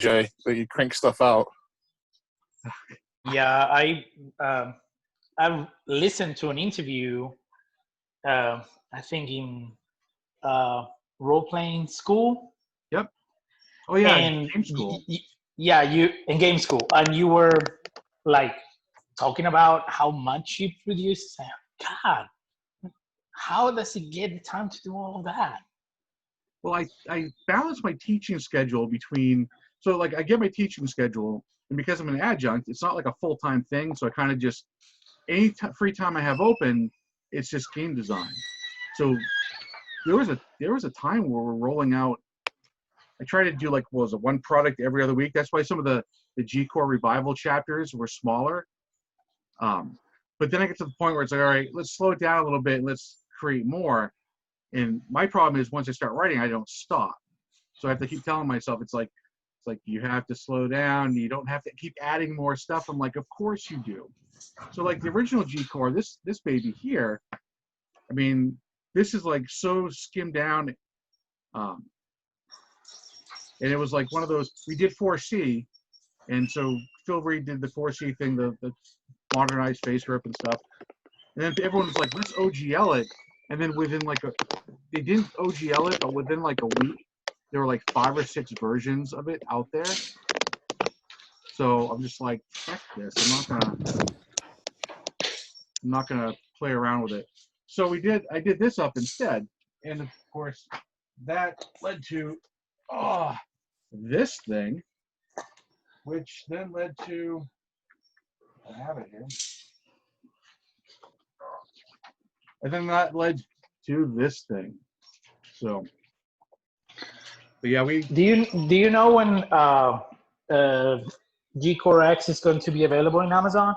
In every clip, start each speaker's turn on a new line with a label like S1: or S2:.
S1: Jay, that you crank stuff out.
S2: Yeah, I've listened to an interview. I think in role playing school.
S3: Yep. Oh yeah,
S2: And
S3: game school.
S2: yeah, you in game school, and you were like talking about how much you produce. God, how does he get the time to do all of that?
S3: Well, I balance my teaching schedule between, so like I get my teaching schedule, and because I'm an adjunct, it's not like a full-time thing. So I kind of just any free time I have open, it's just game design. So there was a time where we're rolling out. I try to do like what was it, one product every other week. That's why some of the G-Core revival chapters were smaller. But then I get to the point where it's like, all right, let's slow it down a little bit and let's create more. And my problem is once I start writing, I don't stop. So I have to keep telling myself, it's like you have to slow down. You don't have to keep adding more stuff. I'm like, of course you do. So like the original G-Core, this baby here, I mean, this is like so skimmed down. And it was like one of those, we did 4C. And so Phil Reed did the 4C thing, the modernized face grip and stuff. And then everyone was like, let's OGL it. And then within like they didn't OGL it, but within like a week, there were like 5 or 6 versions of it out there. So I'm just like, heck this. I'm not gonna play around with it. So I did this up instead. And of course, that led to this thing, which then led to, I have it here. And then that led to this thing. So, but yeah,
S2: Do you know when G-Core X is going to be available in Amazon?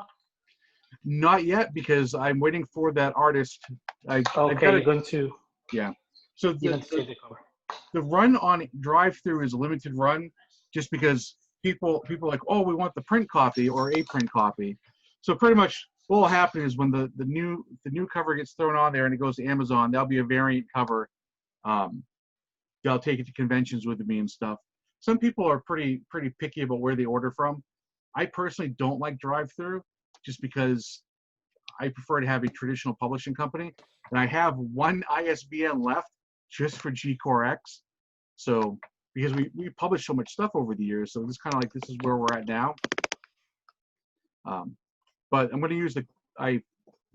S3: Not yet, because I'm waiting for that artist.
S2: You're going to.
S3: Yeah. So the run on drive-through is a limited run, just because people are like, oh, we want the print copy or a print copy. So pretty much what will happen is when the new cover gets thrown on there and it goes to Amazon, there'll be a variant cover. They'll take it to conventions with me and stuff. Some people are pretty picky about where they order from. I personally don't like drive-through, just because I prefer to have a traditional publishing company. And I have one ISBN left just for G-Core X. So, because we published so much stuff over the years, so it's kind of like this is where we're at now. But I'm going to use I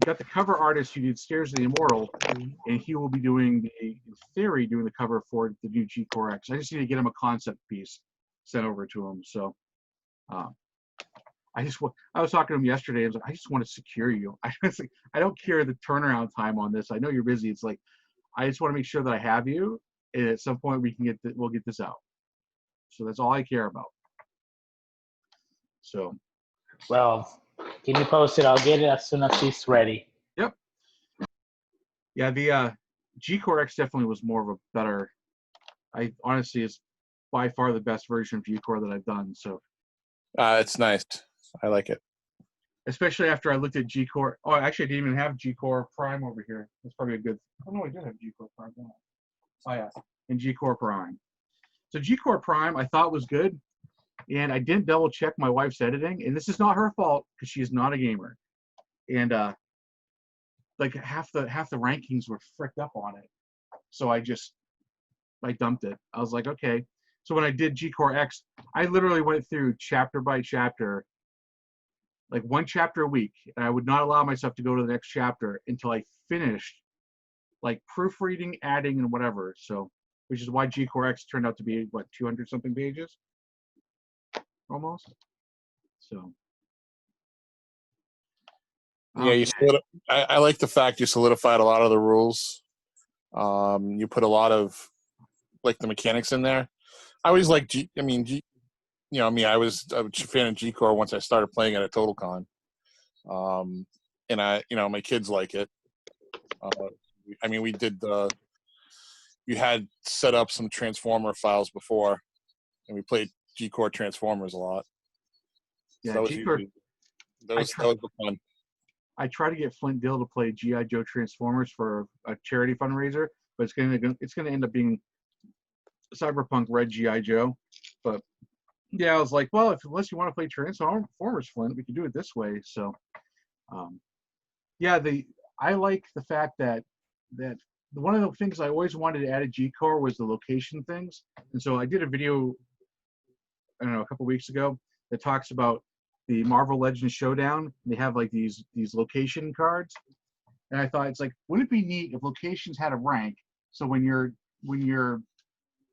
S3: got the cover artist who did Stairs of the Immortal, and he will be doing in theory, doing the cover for the new G-Core X. I just need to get him a concept piece sent over to him. So, I was talking to him yesterday. I was like, I just want to secure you. I don't care the turnaround time on this. I know you're busy. It's like, I just want to make sure that I have you, and at some point we'll get this out. So that's all I care about. So.
S2: Well, keep me posted. I'll get it as soon as it's ready.
S3: Yep. Yeah, the G-Core X definitely was more of a better. I honestly, it's by far the best version of G-Core that I've done. So.
S1: It's nice. I like it.
S3: Especially after I looked at G-Core. Oh, actually, I didn't even have G-Core Prime over here. That's probably a good. Oh no, I did have G-Core Prime. Oh yeah, and G-Core Prime. So G-Core Prime, I thought was good, and I didn't double check my wife's editing, and this is not her fault because she is not a gamer, and like half the rankings were fricked up on it, so I dumped it. I was like, okay. So when I did G-Core X, I literally went through chapter by chapter, like one chapter a week, and I would not allow myself to go to the next chapter until I finished, like proofreading, adding, and whatever. So, which is why G-Core X turned out to be what 200 something pages, almost. So.
S1: Yeah, I like the fact you solidified a lot of the rules. You put a lot of like the mechanics in there. I always like I was a fan of G-Core once I started playing it at TotalCon. And my kids like it. We had set up some Transformer files before, and we played G-Core Transformers a lot.
S3: Yeah,
S1: so that was fun.
S3: I try to get Flint Dill to play G.I. Joe Transformers for a charity fundraiser, but it's gonna end up being Cyberpunk Red G.I. Joe. But yeah, I was like, well, unless you want to play Transformers, Flint, we can do it this way. So, yeah, I like the fact that one of the things I always wanted to add to G-Core was the location things, and so I did a video, I don't know, a couple weeks ago that talks about the Marvel Legends Showdown. They have like these location cards, and I thought it's like, wouldn't it be neat if locations had a rank? So when you're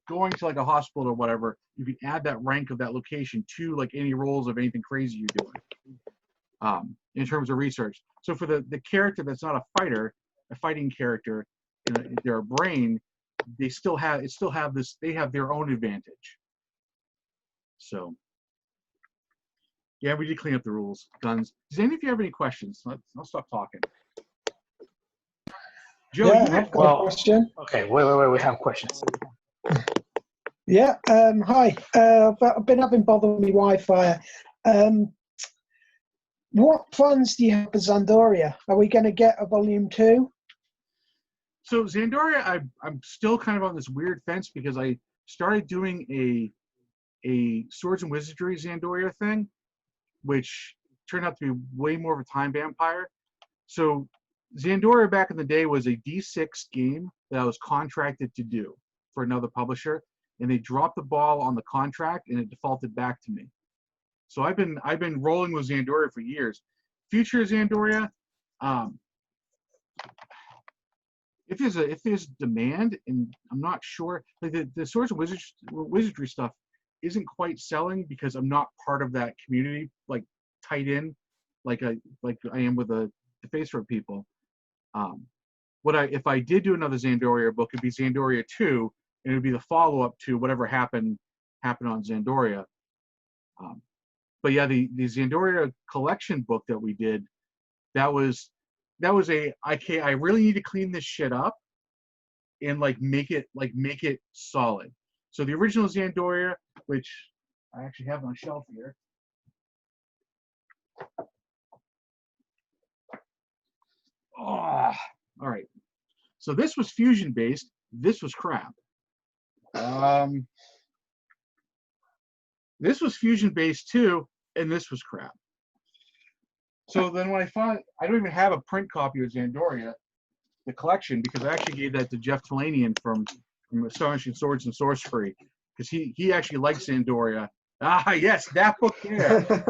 S3: going to like a hospital or whatever, you can add that rank of that location to like any rolls of anything crazy you're doing. In terms of research. So for the character that's not a fighter, a fighting character, in their brain, they have their own advantage. So yeah, we did clean up the rules. Guns. Does any of you have any questions? I'll stop talking. Joe,
S4: Yeah,
S3: you
S4: I've
S3: had,
S4: got a question.
S2: Okay, wait. We have questions.
S4: Yeah, hi. I've been having bother with my Wi-Fi. What plans do you have for Zandoria? Are we going to get a volume 2?
S3: so Zandoria, I'm still kind of on this weird fence because I started doing a Swords and Wizardry Zandoria thing, which turned out to be way more of a time vampire. So Zandoria back in the day was a D6 game that I was contracted to do for another publisher, and they dropped the ball on the contract and it defaulted back to me. So I've been rolling with Zandoria for years. Future Zandoria, if there's demand, and I'm not sure, like the Swords and Wizardry stuff isn't quite selling because I'm not part of that community, like tied in, like I am with the Facebook people. If I did do another Zandoria book, it'd be Zandoria 2, and it would be the follow-up to whatever happened on Zandoria. But yeah, the Zandoria collection book that we did, that was I really need to clean this shit up and make it solid. So the original Zandoria, which I actually have on a shelf here. Oh, all right. So this was fusion based. This was crap. This was fusion based too, and this was crap. So then when I don't even have a print copy of Zandoria, the collection, because I actually gave that to Jeff Talanian from Astonishing Swords and Sorcery, because he actually likes Zandoria. Ah, yes, that book there.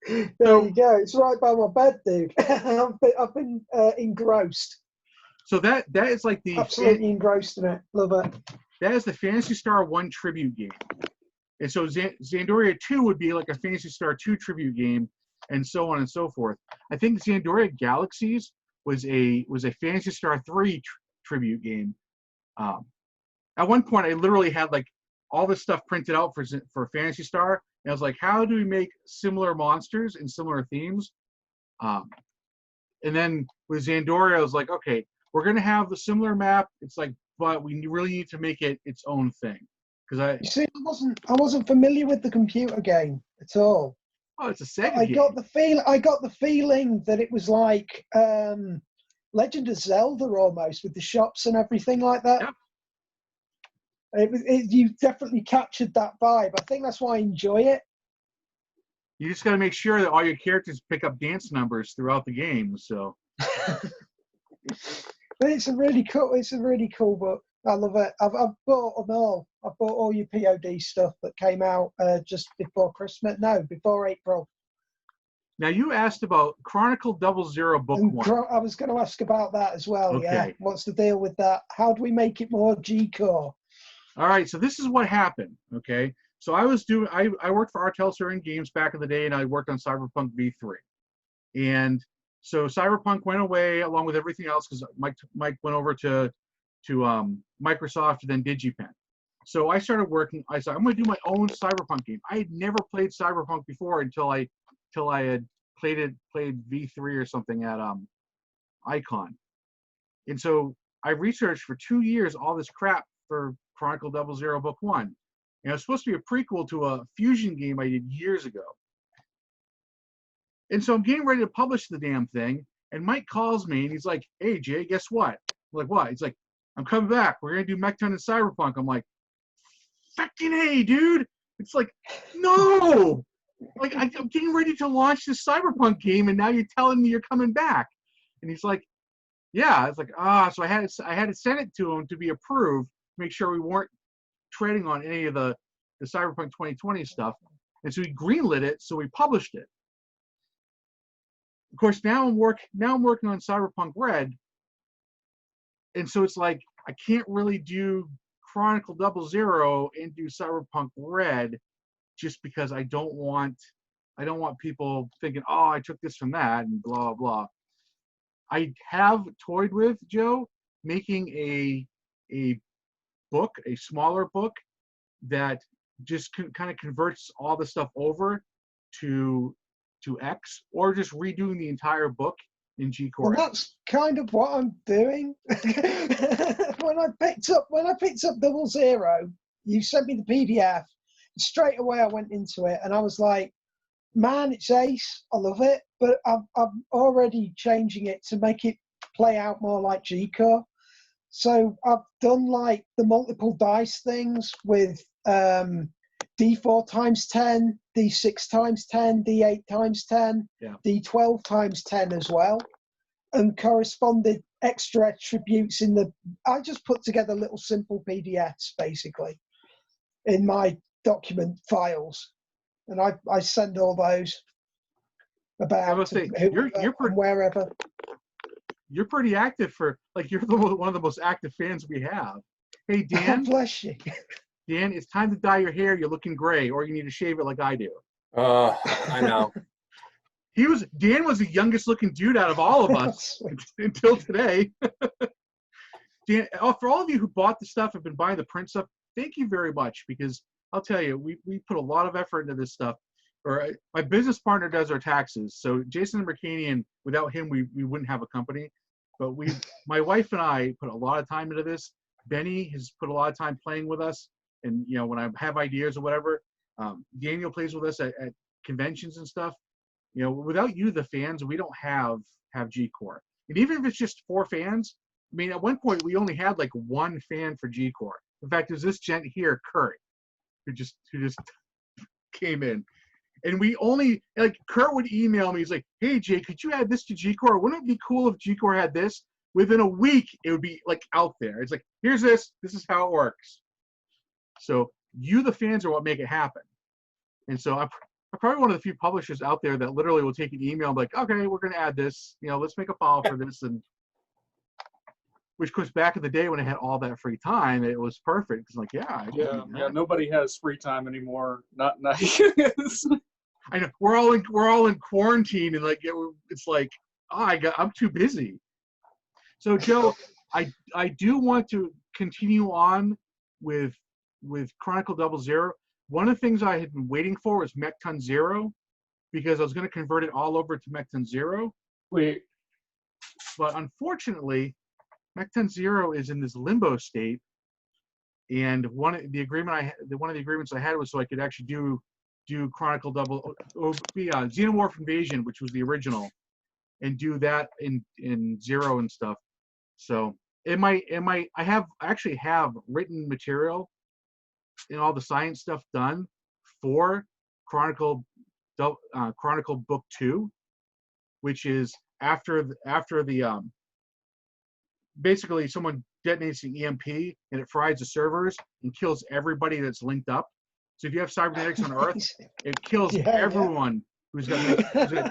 S4: There you go. It's right by my bed, dude. I've been engrossed.
S3: So that is like the
S4: Absolutely engrossed in it. Love it.
S3: That is the Phantasy Star 1 tribute game. And so Zandoria 2 would be like a Phantasy Star 2 tribute game, and so on and so forth. I think Zandoria Galaxies was a Phantasy Star 3 tribute game. At one point, I literally had like all this stuff printed out for Phantasy Star, and I was like, how do we make similar monsters and similar themes? And then with Zandoria, I was like, okay, we're gonna have the similar map. It's like, but we really need to make it its own thing.
S4: You see, I wasn't familiar with the computer game at all.
S3: Oh, it's a Sega
S4: I
S3: game.
S4: got the feeling that it was like Legend of Zelda almost, with the shops and everything like that.
S3: Yep.
S4: You definitely captured that vibe. I think that's why I enjoy it.
S3: You just got to make sure that all your characters pick up dance numbers throughout the game. So.
S4: But it's a really cool book. I love it. I've bought them all. I bought all your POD stuff that came out just before Christmas. No, before April.
S3: Now you asked about Chronicle 00 Book 1.
S4: I was going to ask about that as well.
S3: Okay.
S4: Yeah. What's the deal with that? How do we make it more G-Core?
S3: All right. So this is what happened. Okay. So I worked for Artel Syrian Games back in the day, and I worked on Cyberpunk V3. And so Cyberpunk went away along with everything else because Mike went over to Microsoft and then DigiPen. So I started working. I said, I'm going to do my own Cyberpunk game. I had never played Cyberpunk before until I had played V3 or something at Icon. And so I researched for 2 years all this crap for Chronicle 00 Book 1. And it was supposed to be a prequel to a fusion game I did years ago. And so I'm getting ready to publish the damn thing, and Mike calls me, and he's like, hey, Jay, guess what? I'm like, what? He's like, I'm coming back. We're going to do Mechton and Cyberpunk. I'm like, fucking hey, dude. It's like, no! Like, I'm getting ready to launch this Cyberpunk game, and now you're telling me you're coming back. And he's like, yeah. It's like, so I had to send it to him to be approved, to make sure we weren't treading on any of the Cyberpunk 2020 stuff. And so he greenlit it, so we published it. Of course, now I'm working on Cyberpunk Red, and so it's like I can't really do Chronicle 00 and do Cyberpunk Red, just because I don't want people thinking, oh, I took this from that and blah blah. I have toyed with, Joe, making a book, a smaller book that just kind of converts all the stuff over to X, or just redoing the entire book in G-Core.
S4: Well, that's kind of what I'm doing. when I picked up 00, you sent me the PDF. Straight away I went into it and I was like, man, it's ace. I love it. But I'm already changing it to make it play out more like G-Core. So I've done like the multiple dice things with D4 times 10, D6 times 10, D8 times 10,
S3: yeah.
S4: D12 times 10 as well, and corresponded extra attributes in the. I just put together little simple PDFs basically in my document files, and I send all those about to whoever, wherever.
S3: You're pretty active for, like, you're one of the most active fans we have. Hey, Dan.
S4: Bless you.
S3: Dan, it's time to dye your hair. You're looking gray, or you need to shave it like I do.
S5: I know.
S3: Dan was the youngest looking dude out of all of us until today. Dan, for all of you who bought the stuff, have been buying the print stuff, thank you very much, because I'll tell you, we put a lot of effort into this stuff. My business partner does our taxes, so Jason Mercanian, without him, we wouldn't have a company. But my wife and I put a lot of time into this. Benny has put a lot of time playing with us, and when I have ideas or whatever, Daniel plays with us at conventions and stuff. Without you, the fans, we don't have G-Core. And even if it's just 4 fans, I mean, at one point we only had like 1 fan for G-Core. In fact, there's this gent here, Kurt, who just came in. And we only, like, Kurt would email me. He's like, hey, Jay, could you add this to G-Core? Wouldn't it be cool if G-Core had this? Within a week, it would be, like, out there. It's like, here's this. This is how it works. So you, the fans, are what make it happen. And so I'm probably one of the few publishers out there that literally will take an email and be like, okay, we're going to add this. Let's make a file for this. And which, of course, back in the day when I had all that free time, it was perfect. It's like, yeah.
S5: Yeah. Nobody has free time anymore. Not.
S3: I know we're all in quarantine, and like it's like, I'm too busy. So Joe, I do want to continue on with Chronicle 00. One of the things I had been waiting for was Mechton 0, because I was going to convert it all over to Mechton 0.
S5: Wait.
S3: But unfortunately, Mechton 0 is in this limbo state, and one of the agreements I had was so I could actually do Chronicle Xenomorph Invasion, which was the original, and do that in 0 and stuff. So I actually have written material and all the science stuff done for Chronicle Book 2, which is after the basically someone detonates an EMP and it fries the servers and kills everybody that's linked up. So if you have cybernetics on Earth, it kills everyone who's got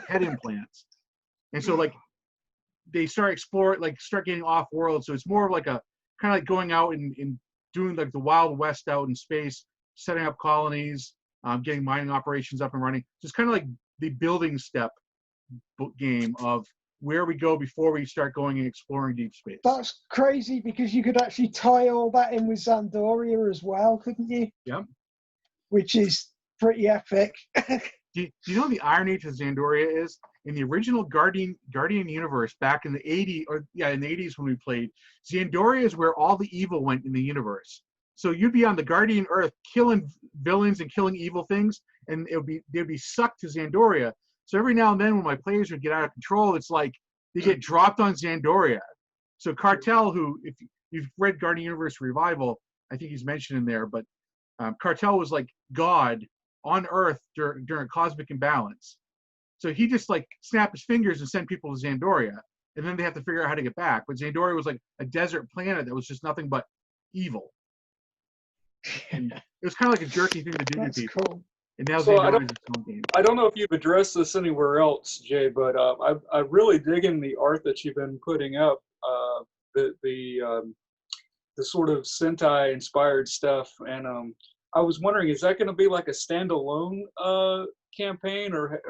S3: head implants. And so like they start getting off world. So it's more of like a kind of like going out and doing like the Wild West out in space, setting up colonies, getting mining operations up and running. Just kind of like the building step game of where we go before we start going and exploring deep space.
S4: That's crazy, because you could actually tie all that in with Zandoria as well, couldn't you?
S3: Yep.
S4: Which is pretty epic.
S3: Do you know the irony to Zandoria is? In the original Guardian universe back in the 80s when we played, Zandoria is where all the evil went in the universe. So you'd be on the Guardian Earth killing villains and killing evil things, and they'd be sucked to Zandoria. So every now and then when my players would get out of control, it's like they get dropped on Zandoria. So Cartel, who, if you've read Guardian Universe Revival, I think he's mentioned in there, but Cartel was like God on Earth during cosmic imbalance. So he just like snapped his fingers and sent people to Xandoria, and then they have to figure out how to get back. But Xandoria was like a desert planet that was just nothing but evil. And it was kind of like a jerky thing to do to
S4: That's
S3: people.
S4: cool.
S3: And now
S5: So I
S3: Xandoria is its own game.
S5: I don't know if you've addressed this anywhere else, Jay, but I really digging the art that you've been putting up. The sort of Sentai inspired stuff, and I was wondering, is that going to be like a standalone campaign, or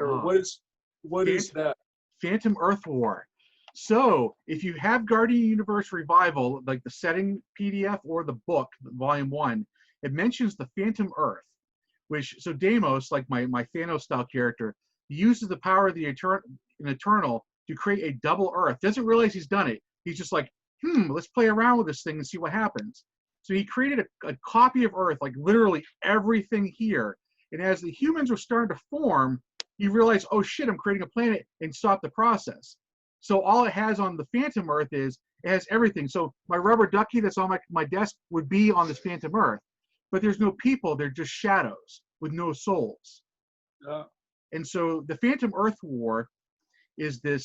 S5: what is that?
S3: Phantom Earth War. So if you have Guardian Universe Revival, like the setting PDF or the book, Volume 1, it mentions the Phantom Earth, which, so Deimos, like my Thanos style character, he uses the power of the Eternal to create a double Earth. Doesn't realize he's done it. He's just like, let's play around with this thing and see what happens. So he created a copy of Earth, like literally everything here. And as the humans were starting to form, he realized, oh shit, I'm creating a planet, and stopped the process. So all it has on the Phantom Earth is, it has everything. So my rubber ducky that's on my desk would be on this Phantom Earth. But there's no people, they're just shadows with no souls. And so the Phantom Earth War is the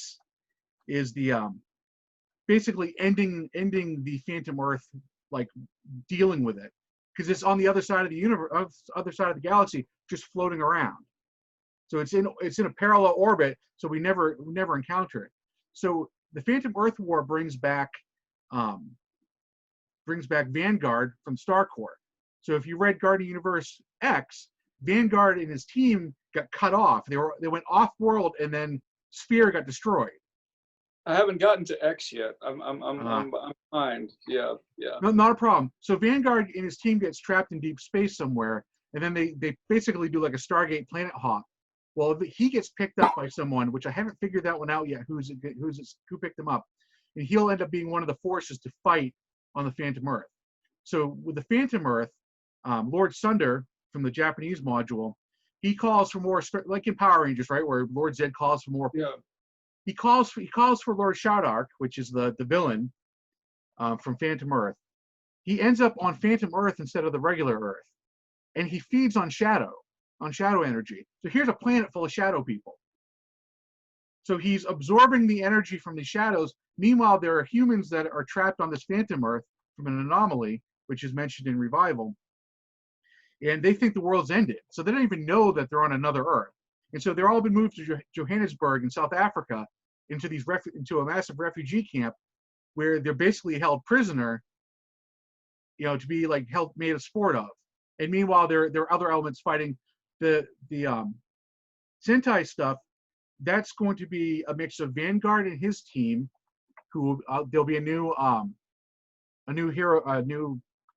S3: basically ending the Phantom Earth, like dealing with it, because it's on the other side of the universe, other side of the galaxy, just floating around. So it's in a parallel orbit, so we never encounter it. So the Phantom Earth War brings back Vanguard from StarCorps. So if you read Guardian Universe X, Vanguard and his team got cut off. They went off world, and then Sphere got destroyed.
S5: I haven't gotten to X yet. I'm behind. Yeah.
S3: No, not a problem. So Vanguard and his team gets trapped in deep space somewhere, and then they basically do like a Stargate planet hop. Well, he gets picked up by someone, which I haven't figured that one out yet. Who picked him up? And he'll end up being one of the forces to fight on the Phantom Earth. So with the Phantom Earth, Lord Sunder from the Japanese module, he calls for more, like in Power Rangers, right, where Lord Zed calls for more.
S5: Yeah.
S3: He calls for Lord Shaddark, which is the villain from Phantom Earth. He ends up on Phantom Earth instead of the regular Earth, and he feeds on shadow energy. So here's a planet full of shadow people. So he's absorbing the energy from the shadows. Meanwhile, there are humans that are trapped on this Phantom Earth from an anomaly, which is mentioned in Revival, and they think the world's ended. So they don't even know that they're on another Earth. And so they're all been moved to Johannesburg in South Africa into a massive refugee camp where they're basically held prisoner, to be like made a sport of. And meanwhile, there are other elements fighting the Sentai stuff. That's going to be a mix of Vanguard and his team, who there'll be a new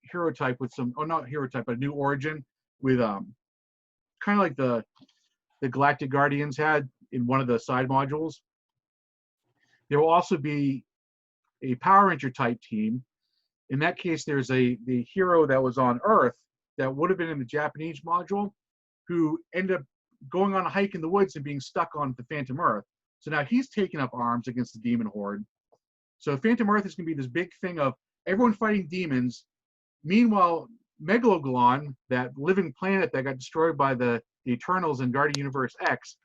S3: hero type with some, not hero type, but a new origin with kind of like the Galactic Guardians had in one of the side modules. There will also be a Power Ranger type team. In that case, there's the hero that was on Earth that would have been in the Japanese module, who ended up going on a hike in the woods and being stuck on the Phantom Earth. So now he's taken up arms against the demon horde. So Phantom Earth is going to be this big thing of everyone fighting demons. Meanwhile, Megaloglon, that living planet that got destroyed by the Eternals in Guardian Universe X,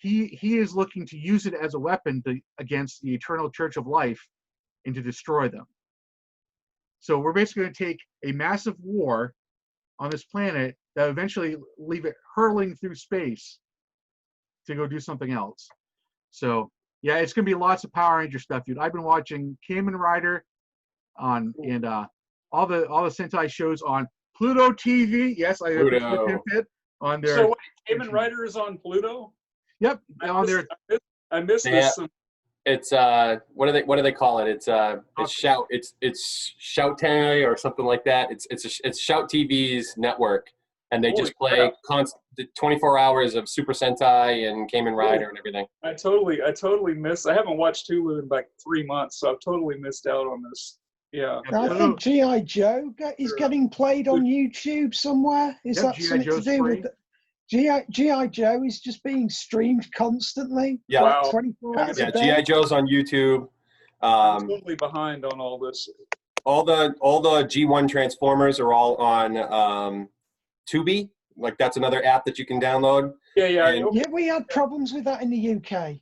S3: he is looking to use it as a weapon against the Eternal Church of Life and to destroy them. So we're basically going to take a massive war on this planet that eventually leave it hurling through space to go do something else. So yeah, it's going to be lots of Power Ranger stuff, dude. I've been watching Kamen Rider and all the Sentai shows on Pluto TV. Yes, I
S6: Pluto.
S3: On their.
S5: So wait, Kamen Rider is on Pluto?
S3: Yep, on their.
S5: I missed
S6: Yeah.
S5: this.
S6: It's what do they call it? It's Shout or something like that. It's Shout TV's network, and they just
S5: Holy
S6: play
S5: crap.
S6: 24 hours of Super Sentai and Kamen Rider and everything.
S5: I totally missed. I haven't watched Hulu in like 3 months, so I've totally missed out on this. Yeah.
S4: I think G.I. Joe is getting played on YouTube somewhere. Is
S3: Yep,
S4: that
S3: G.I.
S4: something
S3: Joe's
S4: to do
S3: free.
S4: with G.I. Joe is just being streamed constantly?
S6: Yeah.
S5: Wow.
S4: 24 hours
S6: Yeah,
S4: a day.
S6: G.I. Joe's on YouTube.
S5: I'm totally behind on all this.
S6: all the G1 Transformers are all on Tubi. Like that's another app that you can download.
S5: Yeah.
S6: And-
S4: Yeah, we had problems with that in the UK.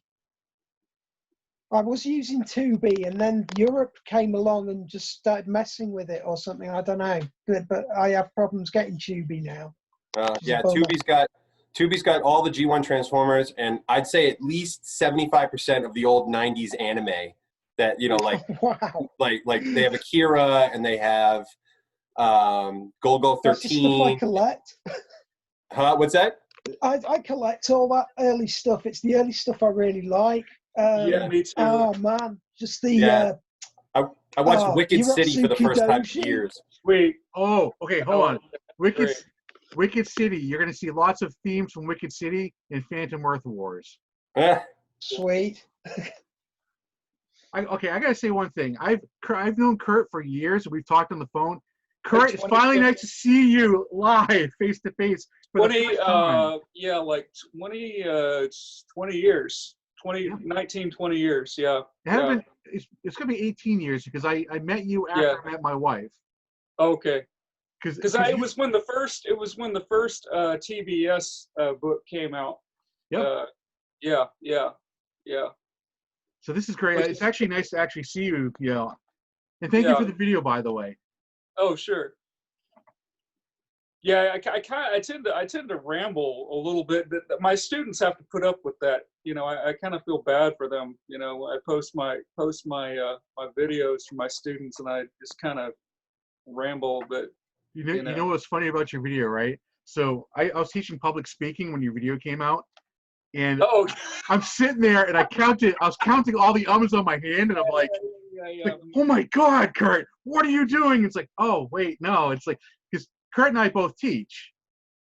S4: I was using Tubi, and then Europe came along and just started messing with it or something. I don't know, but I have problems getting Tubi now.
S6: Yeah,
S4: bummer.
S6: Tubi's got all the G1 Transformers, and I'd say at least 75% of the old '90s anime that like
S4: Wow.
S6: like they have Akira and they have Golgo
S4: That's the stuff I
S6: 13.
S4: collect.
S6: Huh? What's that?
S4: I collect all that early stuff. It's the early stuff I really like.
S5: Yeah, me too.
S4: Oh man, just the
S6: Yeah. I watched Wicked
S4: Hirotsuki
S6: City for the first time in
S4: Doji.
S6: years.
S5: Sweet.
S3: Oh, okay, hold on.
S5: Great.
S3: Wicked City. You're going to see lots of themes from Wicked City and Phantom Earth Wars.
S6: Eh,
S4: Sweet.
S3: I got to say one thing. I've known Kurt for years. We've talked on the phone. Kurt, it's finally nice to see you live, face to face.
S5: 20 like 20 years. 19, 20 years. Yeah.
S3: It's going to be 18 years because I met you after I met my wife.
S5: Okay.
S3: Because
S5: it was when the first TBS book came out.
S3: Yep.
S5: Yeah.
S3: So this is great. It's actually nice to actually see you. And thank you for the video, by the way.
S5: Oh, sure. Yeah, I tend to ramble a little bit, but my students have to put up with that. I kind of feel bad for them. I post my my videos for my students, and I just kind of ramble, but
S3: You know what's funny about your video, right? So I was teaching public speaking when your video came out, and I'm sitting there and I was counting all the ums on my hand, and I'm like, oh my God, Kurt, what are you doing? It's like, oh wait, no, it's like because Kurt and I both teach,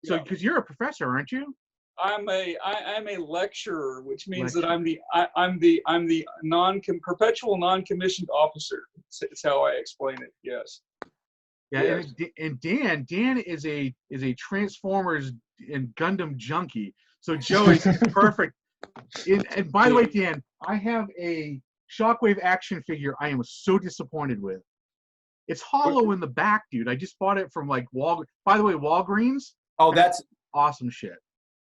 S3: so because you're a professor, aren't you?
S5: I'm a lecturer, which means that I'm the perpetual non-commissioned officer. It's how I explain it. Yes.
S3: Yeah,
S5: Yes.
S3: and Dan is a Transformers and Gundam junkie. So Joey's perfect. And by the way, Dan, I have a Shockwave action figure I am so disappointed with. It's hollow in the back, dude. I just bought it from like By the way, Walgreens.
S6: Oh, that's
S3: awesome shit.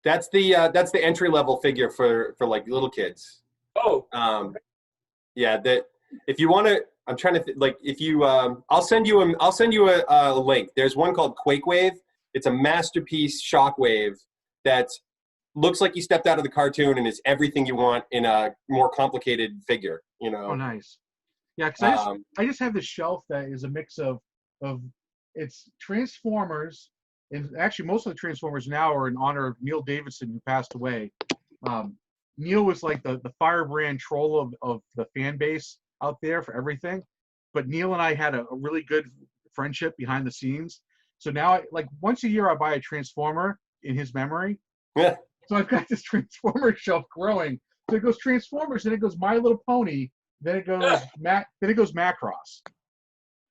S6: That's the entry level figure for like little kids.
S5: Oh.
S6: Yeah. That if you want to, I'm trying to like if you I'll send you a link. There's one called Quakewave. It's a masterpiece Shockwave that looks like he stepped out of the cartoon and is everything you want in a more complicated figure.
S3: Oh, nice. Yeah, because I just have this shelf that is a mix of it's Transformers, and actually most of the Transformers now are in honor of Neil Davidson, who passed away. Neil was like the firebrand troll of the fan base out there for everything, but Neil and I had a really good friendship behind the scenes. So now, like once a year, I buy a Transformer in his memory.
S6: Yeah.
S3: So I've got this Transformer shelf growing. So it goes Transformers, then it goes My Little Pony, then it goes Macross.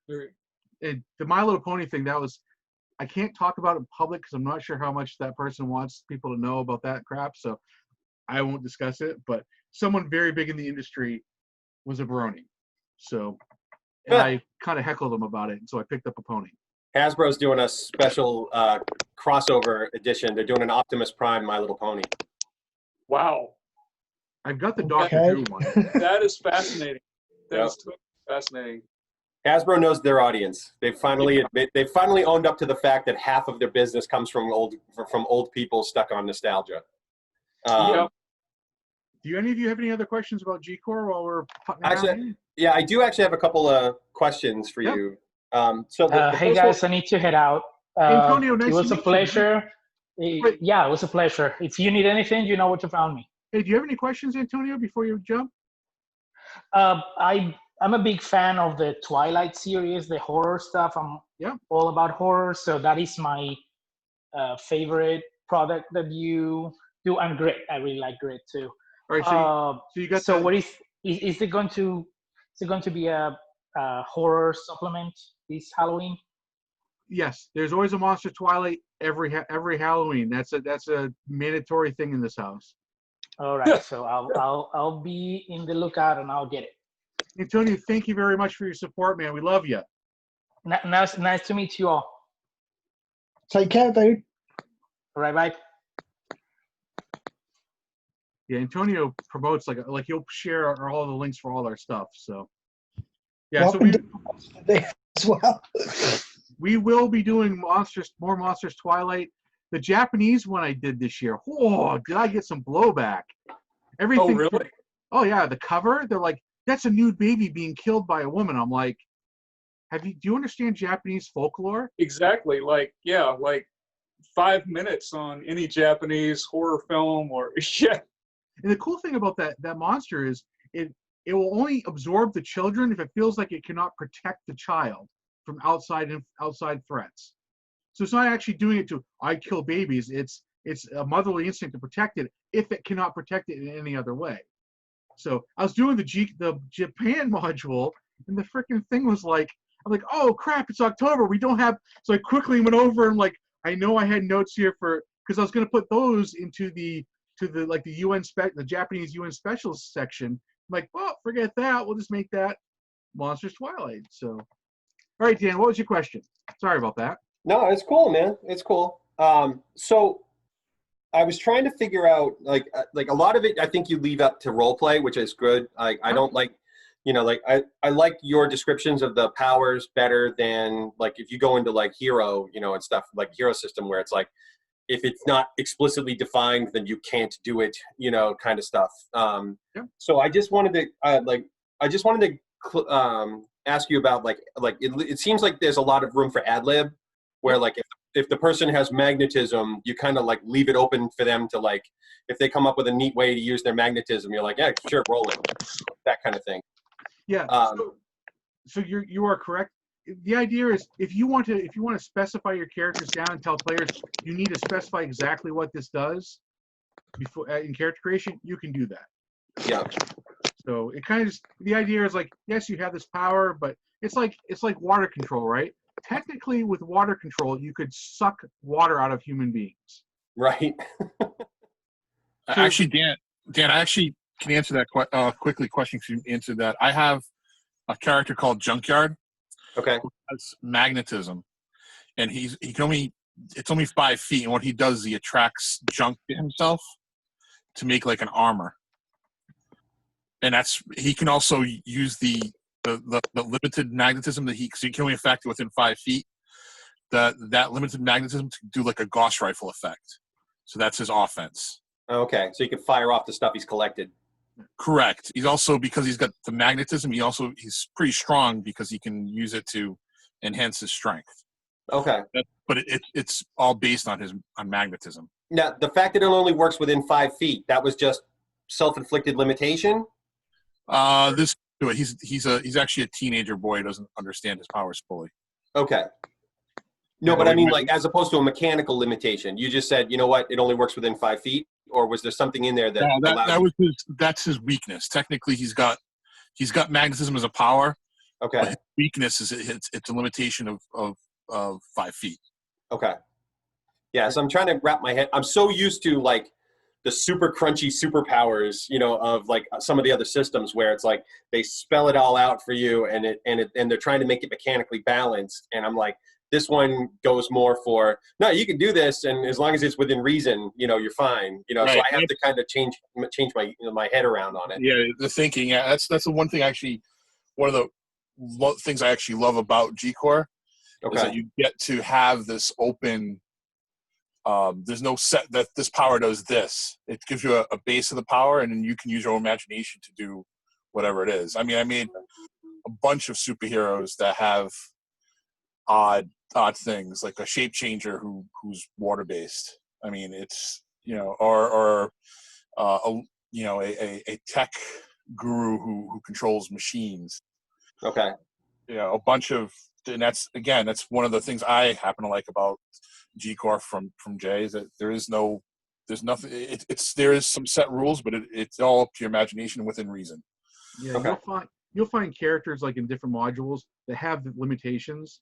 S3: The My Little Pony thing, I can't talk about it in public because I'm not sure how much that person wants people to know about that crap. So I won't discuss it. But someone very big in the industry was a brony. So and I kind of heckled him about it. And so I picked up a pony.
S6: Hasbro's doing a special crossover edition. They're doing an Optimus Prime My Little Pony.
S5: Wow.
S3: I've got the Doctor Who one.
S5: That is fascinating. That is totally fascinating.
S6: Hasbro knows their audience. They've finally owned up to the fact that half of their business comes from old people stuck on nostalgia.
S3: Do any of you have any other questions about G-Core while we're putting
S6: actually, yeah, I do actually have a couple of questions for you.
S2: Hey guys, I need to head out.
S3: Antonio, nice
S2: it was
S3: to
S2: a
S3: meet
S2: pleasure. Yeah, it was a pleasure. If you need anything, you know where to find me.
S3: Hey, do you have any questions, Antonio, before you jump?
S2: I'm a big fan of the Twilight series, the horror stuff. I'm all about horror, so that is my favorite product that you do. And Grit, I really like Grit too.
S3: All right, so you got.
S2: So what is it going to? Is it going to be a horror supplement this Halloween?
S3: Yes, there's always a Monster Twilight every Halloween. That's a mandatory thing in this house.
S2: All right, so I'll be in the lookout and I'll get it.
S3: Antonio, thank you very much for your support, man. We love you.
S2: Nice to meet you all.
S4: Take care, dude.
S2: All right, bye.
S3: Yeah, Antonio promotes like he'll share all the links for all our stuff. So yeah,
S4: Well,
S3: so
S4: I've been doing lots today as well.
S3: we will be doing more Monsters Twilight. The Japanese one I did this year. Oh, did I get some blowback? Everything.
S5: Oh, really?
S3: Oh yeah, the cover. They're like, that's a nude baby being killed by a woman. I'm like, do you understand Japanese folklore?
S5: Exactly. Like, yeah, like 5 minutes on any Japanese horror film or yeah.
S3: And the cool thing about that monster is it will only absorb the children if it feels like it cannot protect the child from outside threats. So it's not actually doing it to I kill babies. It's a motherly instinct to protect it if it cannot protect it in any other way. So I was doing the Japan module, and the freaking thing was like, I'm like, oh crap, it's October. We don't have. So I quickly went over and like, I know I had notes here because I was going to put those into the the Japanese UN specials section. I'm like, well, forget that. We'll just make that Monsters Twilight. So, all right, Dan, what was your question? Sorry about that.
S6: No, it's cool, man. It's cool. So I was trying to figure out like a lot of it. I think you leave up to role play, which is good. I don't like, I like your descriptions of the powers better than like if you go into like hero, and stuff like hero system where it's like if it's not explicitly defined, then you can't do it, kind of stuff.
S3: Yeah.
S6: So I just wanted to ask you about like it seems like there's a lot of room for ad lib where like if the person has magnetism, you kind of like leave it open for them to like, if they come up with a neat way to use their magnetism, you're like, yeah, sure, roll it, that kind of thing.
S3: Yeah. So you are correct. The idea is if you want to specify your characters down and tell players you need to specify exactly what this does before in character creation, you can do that.
S6: Yeah.
S3: So it kind of just, the idea is like, yes, you have this power, but it's like water control, right? Technically, with water control, you could suck water out of human beings.
S6: Right.
S1: Actually, Dan, I actually can answer that quickly. Question to answer that. I have a character called Junkyard.
S6: Okay.
S1: Who has magnetism, and it's only 5 feet, and what he does is he attracts junk to himself to make like an armor, and he can also use the limited magnetism that because he can only affect it within 5 feet. That limited magnetism to do like a Gauss rifle effect. So that's his offense.
S6: Okay, so you can fire off the stuff he's collected.
S1: Correct. He's also, because he's got the magnetism, he's pretty strong because he can use it to enhance his strength.
S6: Okay.
S1: But it's all based on magnetism.
S6: Now, the fact that it only works within 5 feet, that was just self-inflicted limitation?
S1: He's actually a teenager boy who doesn't understand his powers fully.
S6: Okay. No, but I mean, like, as opposed to a mechanical limitation, you just said, you know what, it only works within 5 feet, or was there something in there that
S1: that's his weakness. Technically, he's got magnetism as a power.
S6: Okay.
S1: But his weakness is it's a limitation of 5 feet.
S6: Okay. Yeah, so I'm trying to wrap my head. I'm so used to like the super crunchy superpowers, of like some of the other systems where it's like they spell it all out for you, and they're trying to make it mechanically balanced. And I'm like, this one goes more for, no, you can do this, and as long as it's within reason, you're fine.
S1: Right.
S6: So I have to kind of change my my head around on it.
S1: Yeah, the thinking. Yeah, that's the one thing actually. One of the things I actually love about G-Core is that you get to have this open. There's no set that this power does this. It gives you a base of the power, and then you can use your own imagination to do whatever it is. I mean, I made a bunch of superheroes that have odd things, like a shape changer who's water based. I mean, it's or a tech guru who controls machines.
S6: Okay.
S1: A bunch of, and that's one of the things I happen to like about G-Core from Jay is that there's nothing. There is some set rules, but it's all up to your imagination within reason.
S3: Yeah,
S6: okay.
S3: You'll find characters like in different modules that have the limitations.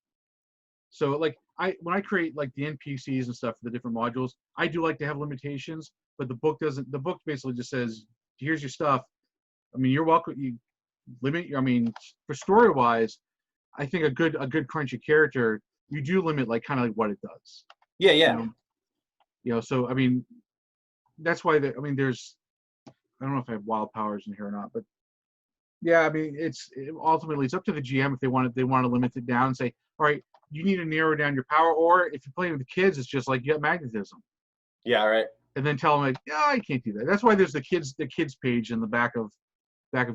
S3: So like when I create like the NPCs and stuff for the different modules, I do like to have limitations, but the book doesn't. The book basically just says, here's your stuff. I mean, you're welcome. You limit. I mean, for story wise, I think a good crunchy character, you do limit like kind of like what it does.
S6: Yeah, yeah.
S3: You know, so I mean, that's why there's, I don't know if I have wild powers in here or not, but yeah, I mean, ultimately it's up to the GM if they want to limit it down and say, all right, you need to narrow down your power, or if you're playing with the kids, it's just like you got magnetism.
S6: Yeah, right.
S3: And then tell them like, yeah, you can't do that. That's why there's the kids page in the back of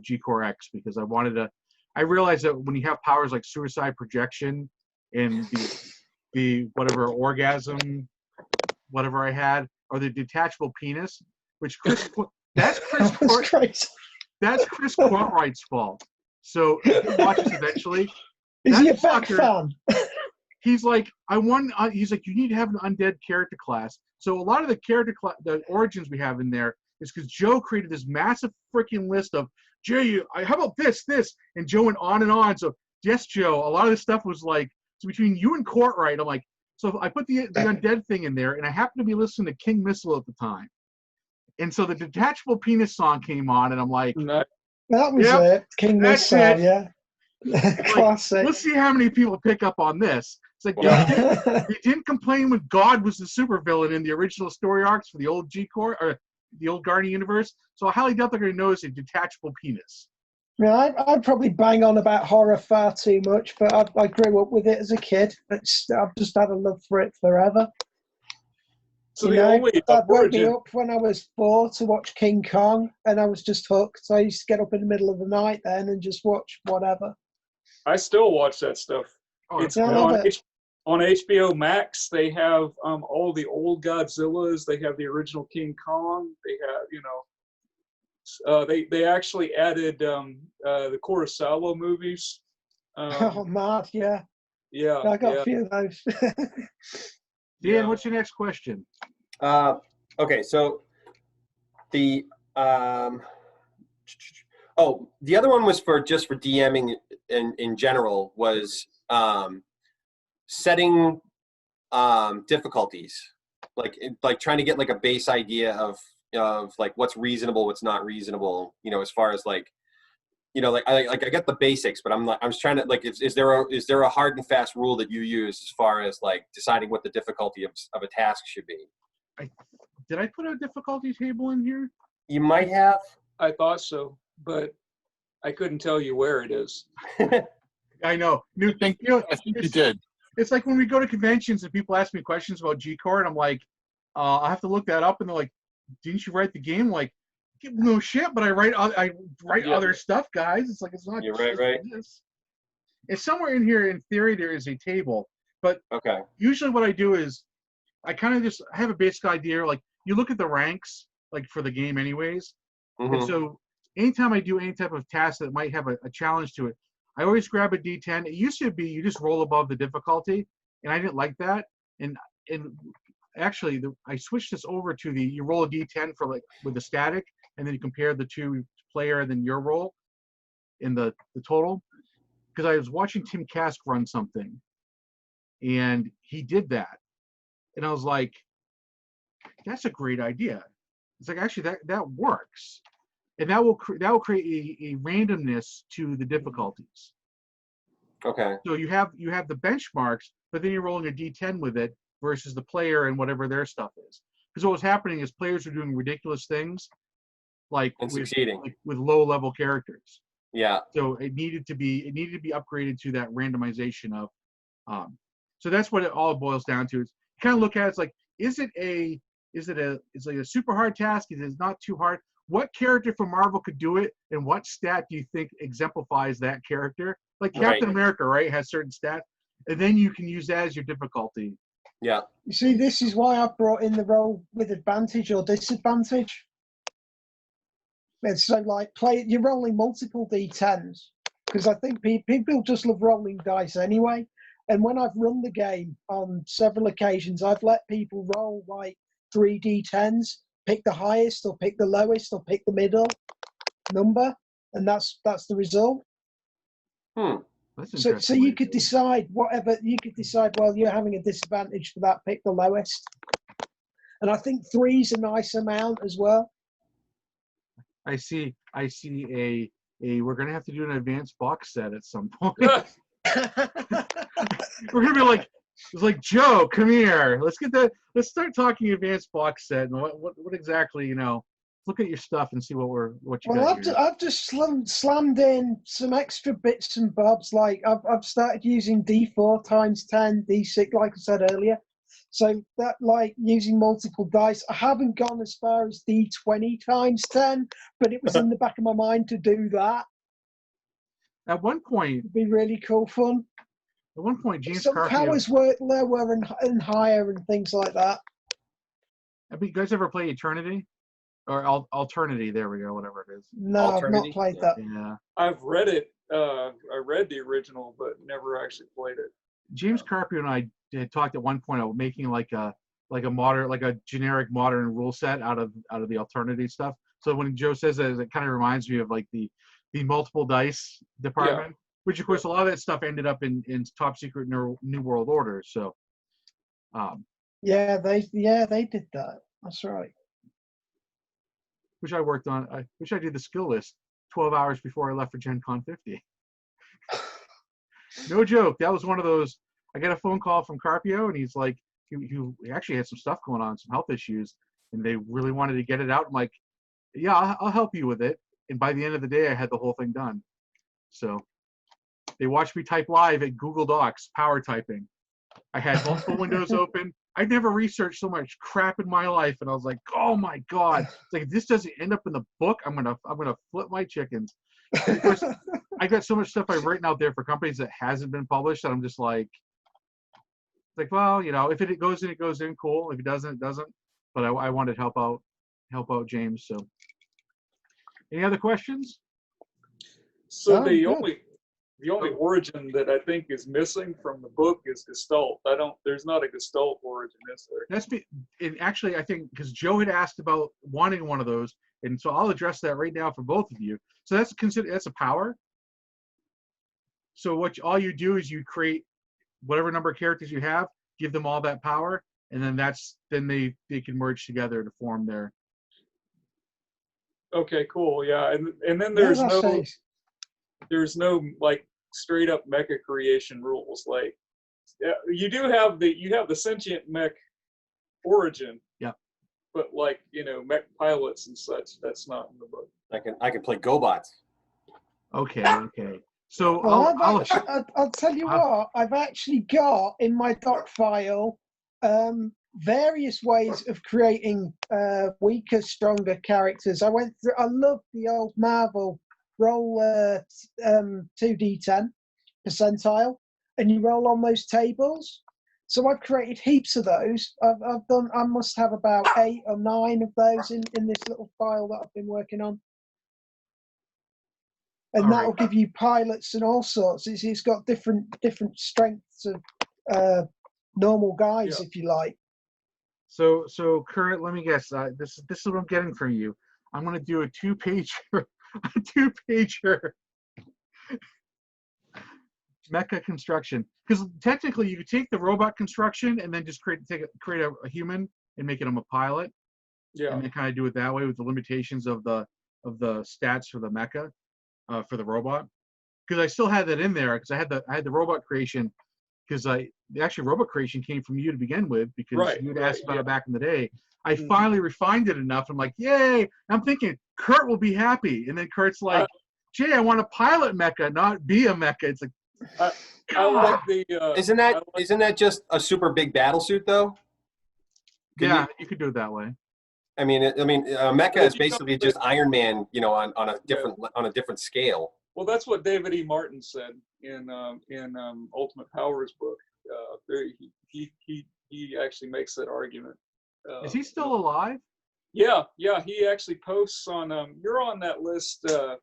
S3: G-Core X, because I realized that when you have powers like suicide projection and the whatever orgasm, whatever I had, or the detachable penis, which that's Chris Cartwright's fault. So if he watches eventually.
S4: Is he a
S3: fucker,
S4: fan?
S3: He's like, he's like, you need to have an undead character class. So a lot of the the origins we have in there is because Joe created this massive freaking list of, Jay, how about this, and Joe went on and on. So yes, Joe, a lot of this stuff was like, so between you and Cartwright, I'm like, so I put the undead thing in there, and I happened to be listening to King Missile at the time, and so the detachable penis song came on, and I'm like,
S5: No.
S4: That was
S3: Yep,
S4: it. King
S3: that's
S4: Missile,
S3: it.
S4: yeah. Classic.
S3: Let's see how many people pick up on this. It's like, he didn't complain when God was the supervillain in the original story arcs for the old G-Core, or the old Guardian universe. So I highly doubt they're going to notice a detachable penis.
S4: Yeah, I'd probably bang on about horror far too much, but I grew up with it as a kid. I've just had a love for it forever.
S5: So
S4: You
S5: the
S4: know,
S5: only
S4: Dad woke me
S5: origin,
S4: up when I was 4 to watch King Kong, and I was just hooked. So I used to get up in the middle of the night then and just watch whatever.
S5: I still watch that stuff.
S3: Oh,
S5: It's
S4: I love it.
S5: on HBO Max. They have all the old Godzillas. They have the original King Kong. They have, they actually added the Kurosawa movies.
S4: Oh, mad, yeah.
S5: Yeah,
S4: I got
S5: yeah.
S4: a few of those.
S3: Dan, what's your next question?
S6: Okay, so the the other one was for DMing in general, was setting difficulties, like trying to get like a base idea of like what's reasonable, what's not reasonable, as far as like, like I get the basics, but I'm just trying to like, is there a hard and fast rule that you use as far as like deciding what the difficulty of a task should be?
S3: Did I put a difficulty table in here?
S6: You might have.
S5: I thought so, but I couldn't tell you where it is.
S3: I know.
S1: I think you did.
S3: It's like when we go to conventions and people ask me questions about G-Core, and I'm like, I have to look that up, and they're like, didn't you write the game? Like, no shit, but I write other stuff, guys. It's like, it's not.
S6: You're right.
S3: This. It's somewhere in here. In theory, there is a table, but
S6: Okay.
S3: Usually what I do is I kind of just have a basic idea. Like, you look at the ranks, like for the game, anyways.
S6: Mm-hmm.
S3: And so anytime I do any type of task that might have a challenge to it, I always grab a D10. It used to be you just roll above the difficulty, and I didn't like that. And actually, I switched this over to you roll a D10 for like with the static, and then you compare the two player and then your roll in the total. Because I was watching Tim Kask run something, and he did that, and I was like, that's a great idea. It's like, actually that works, and that will create a randomness to the difficulties.
S6: Okay.
S3: So you have the benchmarks, but then you're rolling a D10 with it versus the player and whatever their stuff is. Because what was happening is players were doing ridiculous things, like
S6: succeeding
S3: with low level characters.
S6: Yeah.
S3: So it needed to be upgraded to that randomization of. So that's what it all boils down to. Is you kind of look at it, it's like, is it like a super hard task? Is it not too hard? What character from Marvel could do it, and what stat do you think exemplifies that character? Like Captain America, right, has certain stats, and then you can use that as your difficulty.
S6: Yeah.
S4: You see, this is why I brought in the roll with advantage or disadvantage. It's so like you're rolling multiple D10s, because I think people just love rolling dice anyway. And when I've run the game on several occasions, I've let people roll like 3 D10s, pick the highest or pick the lowest or pick the middle number, and that's the result. So you could decide whatever you could decide. Well, you're having a disadvantage for that. Pick the lowest, and I think 3's a nice amount as well.
S3: I see a we're gonna have to do an advanced box set at some point. We're gonna be like, it's like, Joe, come here. Let's start talking advanced box set and what exactly, look at your stuff and see what you
S4: Well,
S3: got here.
S4: I've just slammed in some extra bits and bobs. Like I've started using D4 times 10, D6, like I said earlier. So that, like, using multiple dice. I haven't gone as far as D20 times 10, but it was in the back of my mind to do that.
S3: At one point,
S4: It'd be really cool fun.
S3: James
S4: Some
S3: Carpio.
S4: powers work lower and higher and things like that.
S3: Have you guys ever played Eternity? Or Alternity, there we go, whatever it is.
S4: No, I've not
S6: Alternity?
S4: played
S6: Yeah.
S4: that.
S3: Yeah.
S5: I've read it. I read the original, but never actually played it.
S3: James Carpio and I had talked at one point about making like a generic modern rule set out of the Alternity stuff. So when Joe says that, it kind of reminds me of like the multiple dice department, which of course a lot of that stuff ended up in Top Secret New World Order. So,
S4: Yeah, they did that. That's right.
S3: which I worked on. I did the skill list 12 hours before I left for Gen Con 50. No joke. That was one of those. I got a phone call from Carpio, and he's like, he actually had some stuff going on, some health issues, and they really wanted to get it out. I'm like, yeah, I'll help you with it. And by the end of the day, I had the whole thing done. So they watched me type live at Google Docs, power typing. I had multiple windows open. I'd never researched so much crap in my life, and I was like, "Oh my god!" It's like, if this doesn't end up in the book, I'm gonna flip my chickens. Because I got so much stuff I've written out there for companies that hasn't been published, and I'm just like, well, if it goes in, it goes in, cool. If it doesn't, it doesn't. But I wanted to help out James. So, any other questions?
S5: So
S4: Oh,
S5: the
S4: good.
S5: only origin that I think is missing from the book is Gestalt. There's not a Gestalt origin, is there?
S3: And actually, I think because Joe had asked about wanting one of those, and so I'll address that right now for both of you. So that's a power. So all you do is you create whatever number of characters you have, give them all that power, and then they can merge together to form their.
S5: Okay, cool. Yeah, and then
S4: Yeah,
S5: there's
S4: that's
S5: no
S4: nice.
S5: like straight up mecha creation rules. Like you have the sentient mech origin.
S3: Yeah.
S5: But like mech pilots and such, that's not in the book.
S6: I can play GoBots.
S3: Okay. So
S4: Well,
S3: I'll
S4: I'll tell you what, I've actually got in my doc file various ways of creating weaker, stronger characters. I love the old Marvel roll 2d10 percentile, and you roll on those tables. So I've created heaps of those. I must have about 8 or 9 of those in this little file that I've been working on. And that'll give you pilots and all sorts. It's got different strengths of normal guys, if you like.
S3: So Kurt, let me guess. This is what I'm getting from you. I'm going to do a two-pager mecha construction, because technically you could take the robot construction and then just create a human and make him a pilot.
S5: Yeah.
S3: And then kind of do it that way with the limitations of the stats for the mecha. For the robot, because I still had that in there, because I had the robot creation, because actually robot creation came from you to begin with, because you had asked about it back in the day. I finally refined it enough. I'm like, yay! I'm thinking Kurt will be happy, and then Kurt's like, Jay, I want to pilot mecha, not be a mecha. It's like,
S5: I like the.
S6: Isn't that just a super big battle suit though?
S3: You could do it that way.
S6: I mean, mecha is basically just Iron Man, on a different scale.
S5: Well, that's what David E. Martin said in Ultimate Powers book. He actually makes that argument.
S3: Is he still alive?
S5: Yeah. He actually posts on. You're on that list, the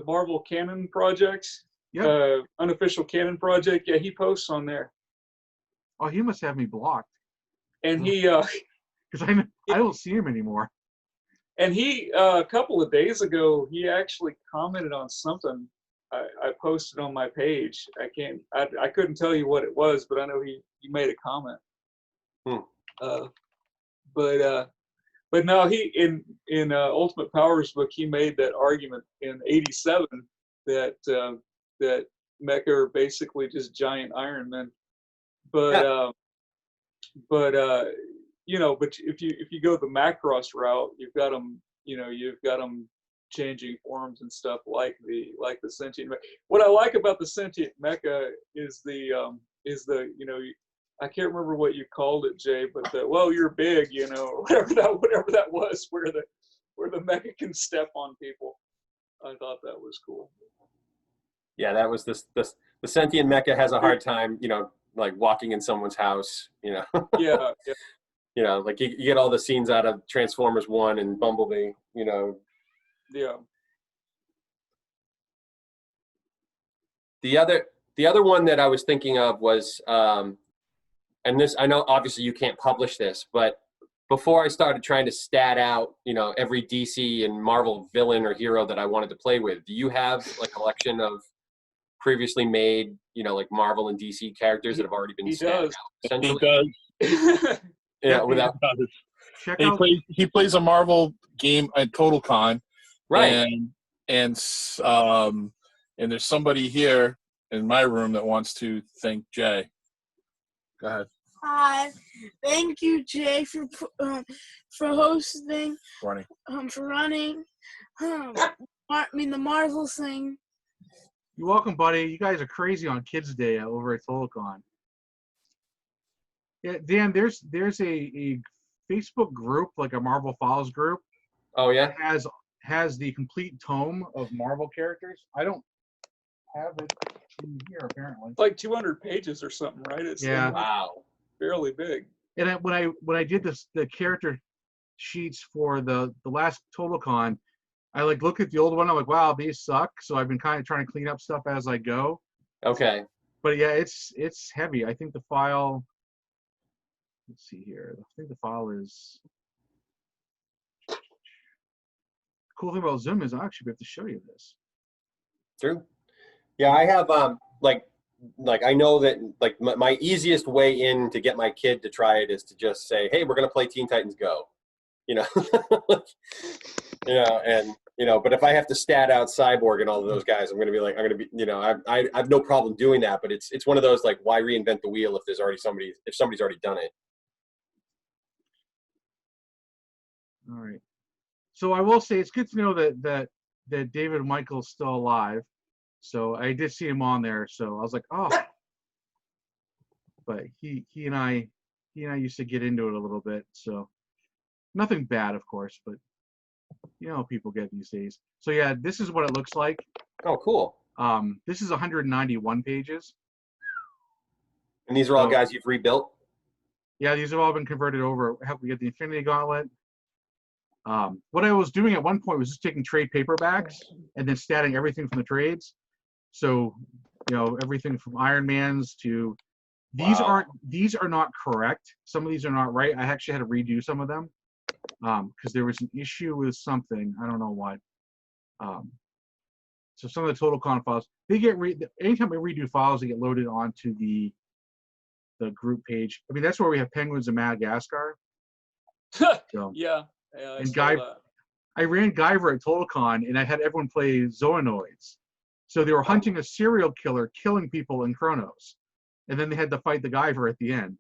S5: Marvel Canon projects.
S3: Yeah.
S5: Unofficial Canon project. Yeah, he posts on there.
S3: Oh, he must have me blocked.
S5: And he.
S3: Because I don't see him anymore.
S5: And he, a couple of days ago, he actually commented on something I posted on my page. I couldn't tell you what it was, but I know he made a comment. But no, he in Ultimate Powers book, he made that argument in '87 that mecha are basically just giant Iron Men. But but if you go the Macross route, you've got them changing forms and stuff like the sentient mecha. What I like about the sentient mecha is the I can't remember what you called it, Jay, but well, you're big, or whatever that was, where the mecha can step on people. I thought that was cool.
S6: Yeah, that was the sentient mecha has a hard time, like walking in someone's house,
S5: Yeah.
S6: Like you get all the scenes out of Transformers 1 and Bumblebee,
S5: Yeah.
S6: The other one that I was thinking of was, and this, I know obviously you can't publish this, but before I started trying to stat out, every DC and Marvel villain or hero that I wanted to play with, do you have like a collection of previously made, like Marvel and DC characters that have already been
S5: He
S6: statted
S5: does.
S6: out?
S1: He
S6: Essentially?
S1: does.
S6: Yeah, without
S3: Check
S1: He
S3: out.
S1: plays a Marvel game at Total Con,
S6: right.
S1: and there's somebody here in my room that wants to thank Jay. Go ahead,
S7: Hi, thank you, Jay, for hosting,
S1: Ronnie.
S7: for running, the Marvel thing.
S3: You're welcome, buddy. You guys are crazy on Kids Day over at TotalCon. Yeah, Dan, there's a Facebook group, like a Marvel Files group,
S6: Oh yeah.
S3: that has the complete tome of Marvel characters. I don't have it in here apparently.
S5: It's like 200 pages or something, right? It's
S3: Yeah.
S6: Wow.
S5: fairly big.
S3: And when I did the character sheets for the last TotalCon, I like look at the old one. I'm like, wow, these suck. So I've been kind of trying to clean up stuff as I go.
S6: Okay.
S3: But yeah, it's heavy. I think the file. Let's see here. I think the file is. Cool thing about Zoom is I actually have to show you this.
S6: True. Yeah, I have like I know that like my easiest way in to get my kid to try it is to just say, hey, we're gonna play Teen Titans Go, but if I have to stat out Cyborg and all of those guys, I'm gonna I have no problem doing that, but it's one of those like, why reinvent the wheel if there's already somebody's already done it.
S3: All right. So I will say it's good to know that David Michael's still alive. So I did see him on there. So I was like, oh. But he and I used to get into it a little bit. So nothing bad, of course, but you know how people get these days. So yeah, this is what it looks like.
S6: Oh, cool.
S3: This is 191 pages.
S6: And these are all guys you've rebuilt?
S3: Yeah, these have all been converted over. Help me get the Infinity Gauntlet. What I was doing at one point was just taking trade paperbacks and then statting everything from the trades. So, everything from Iron Man's to these are not correct. Some of these are not right. I actually had to redo some of them because there was an issue with something. I don't know what. So some of the TotalCon files, they get anytime I redo files, they get loaded onto the group page. I mean, that's where we have Penguins of Madagascar. So,
S5: Yeah.
S3: and I ran Guyver at TotalCon, and I had everyone play Zoonoids. So they were hunting a serial killer, killing people in Chronos, and then they had to fight the Guyver at the end.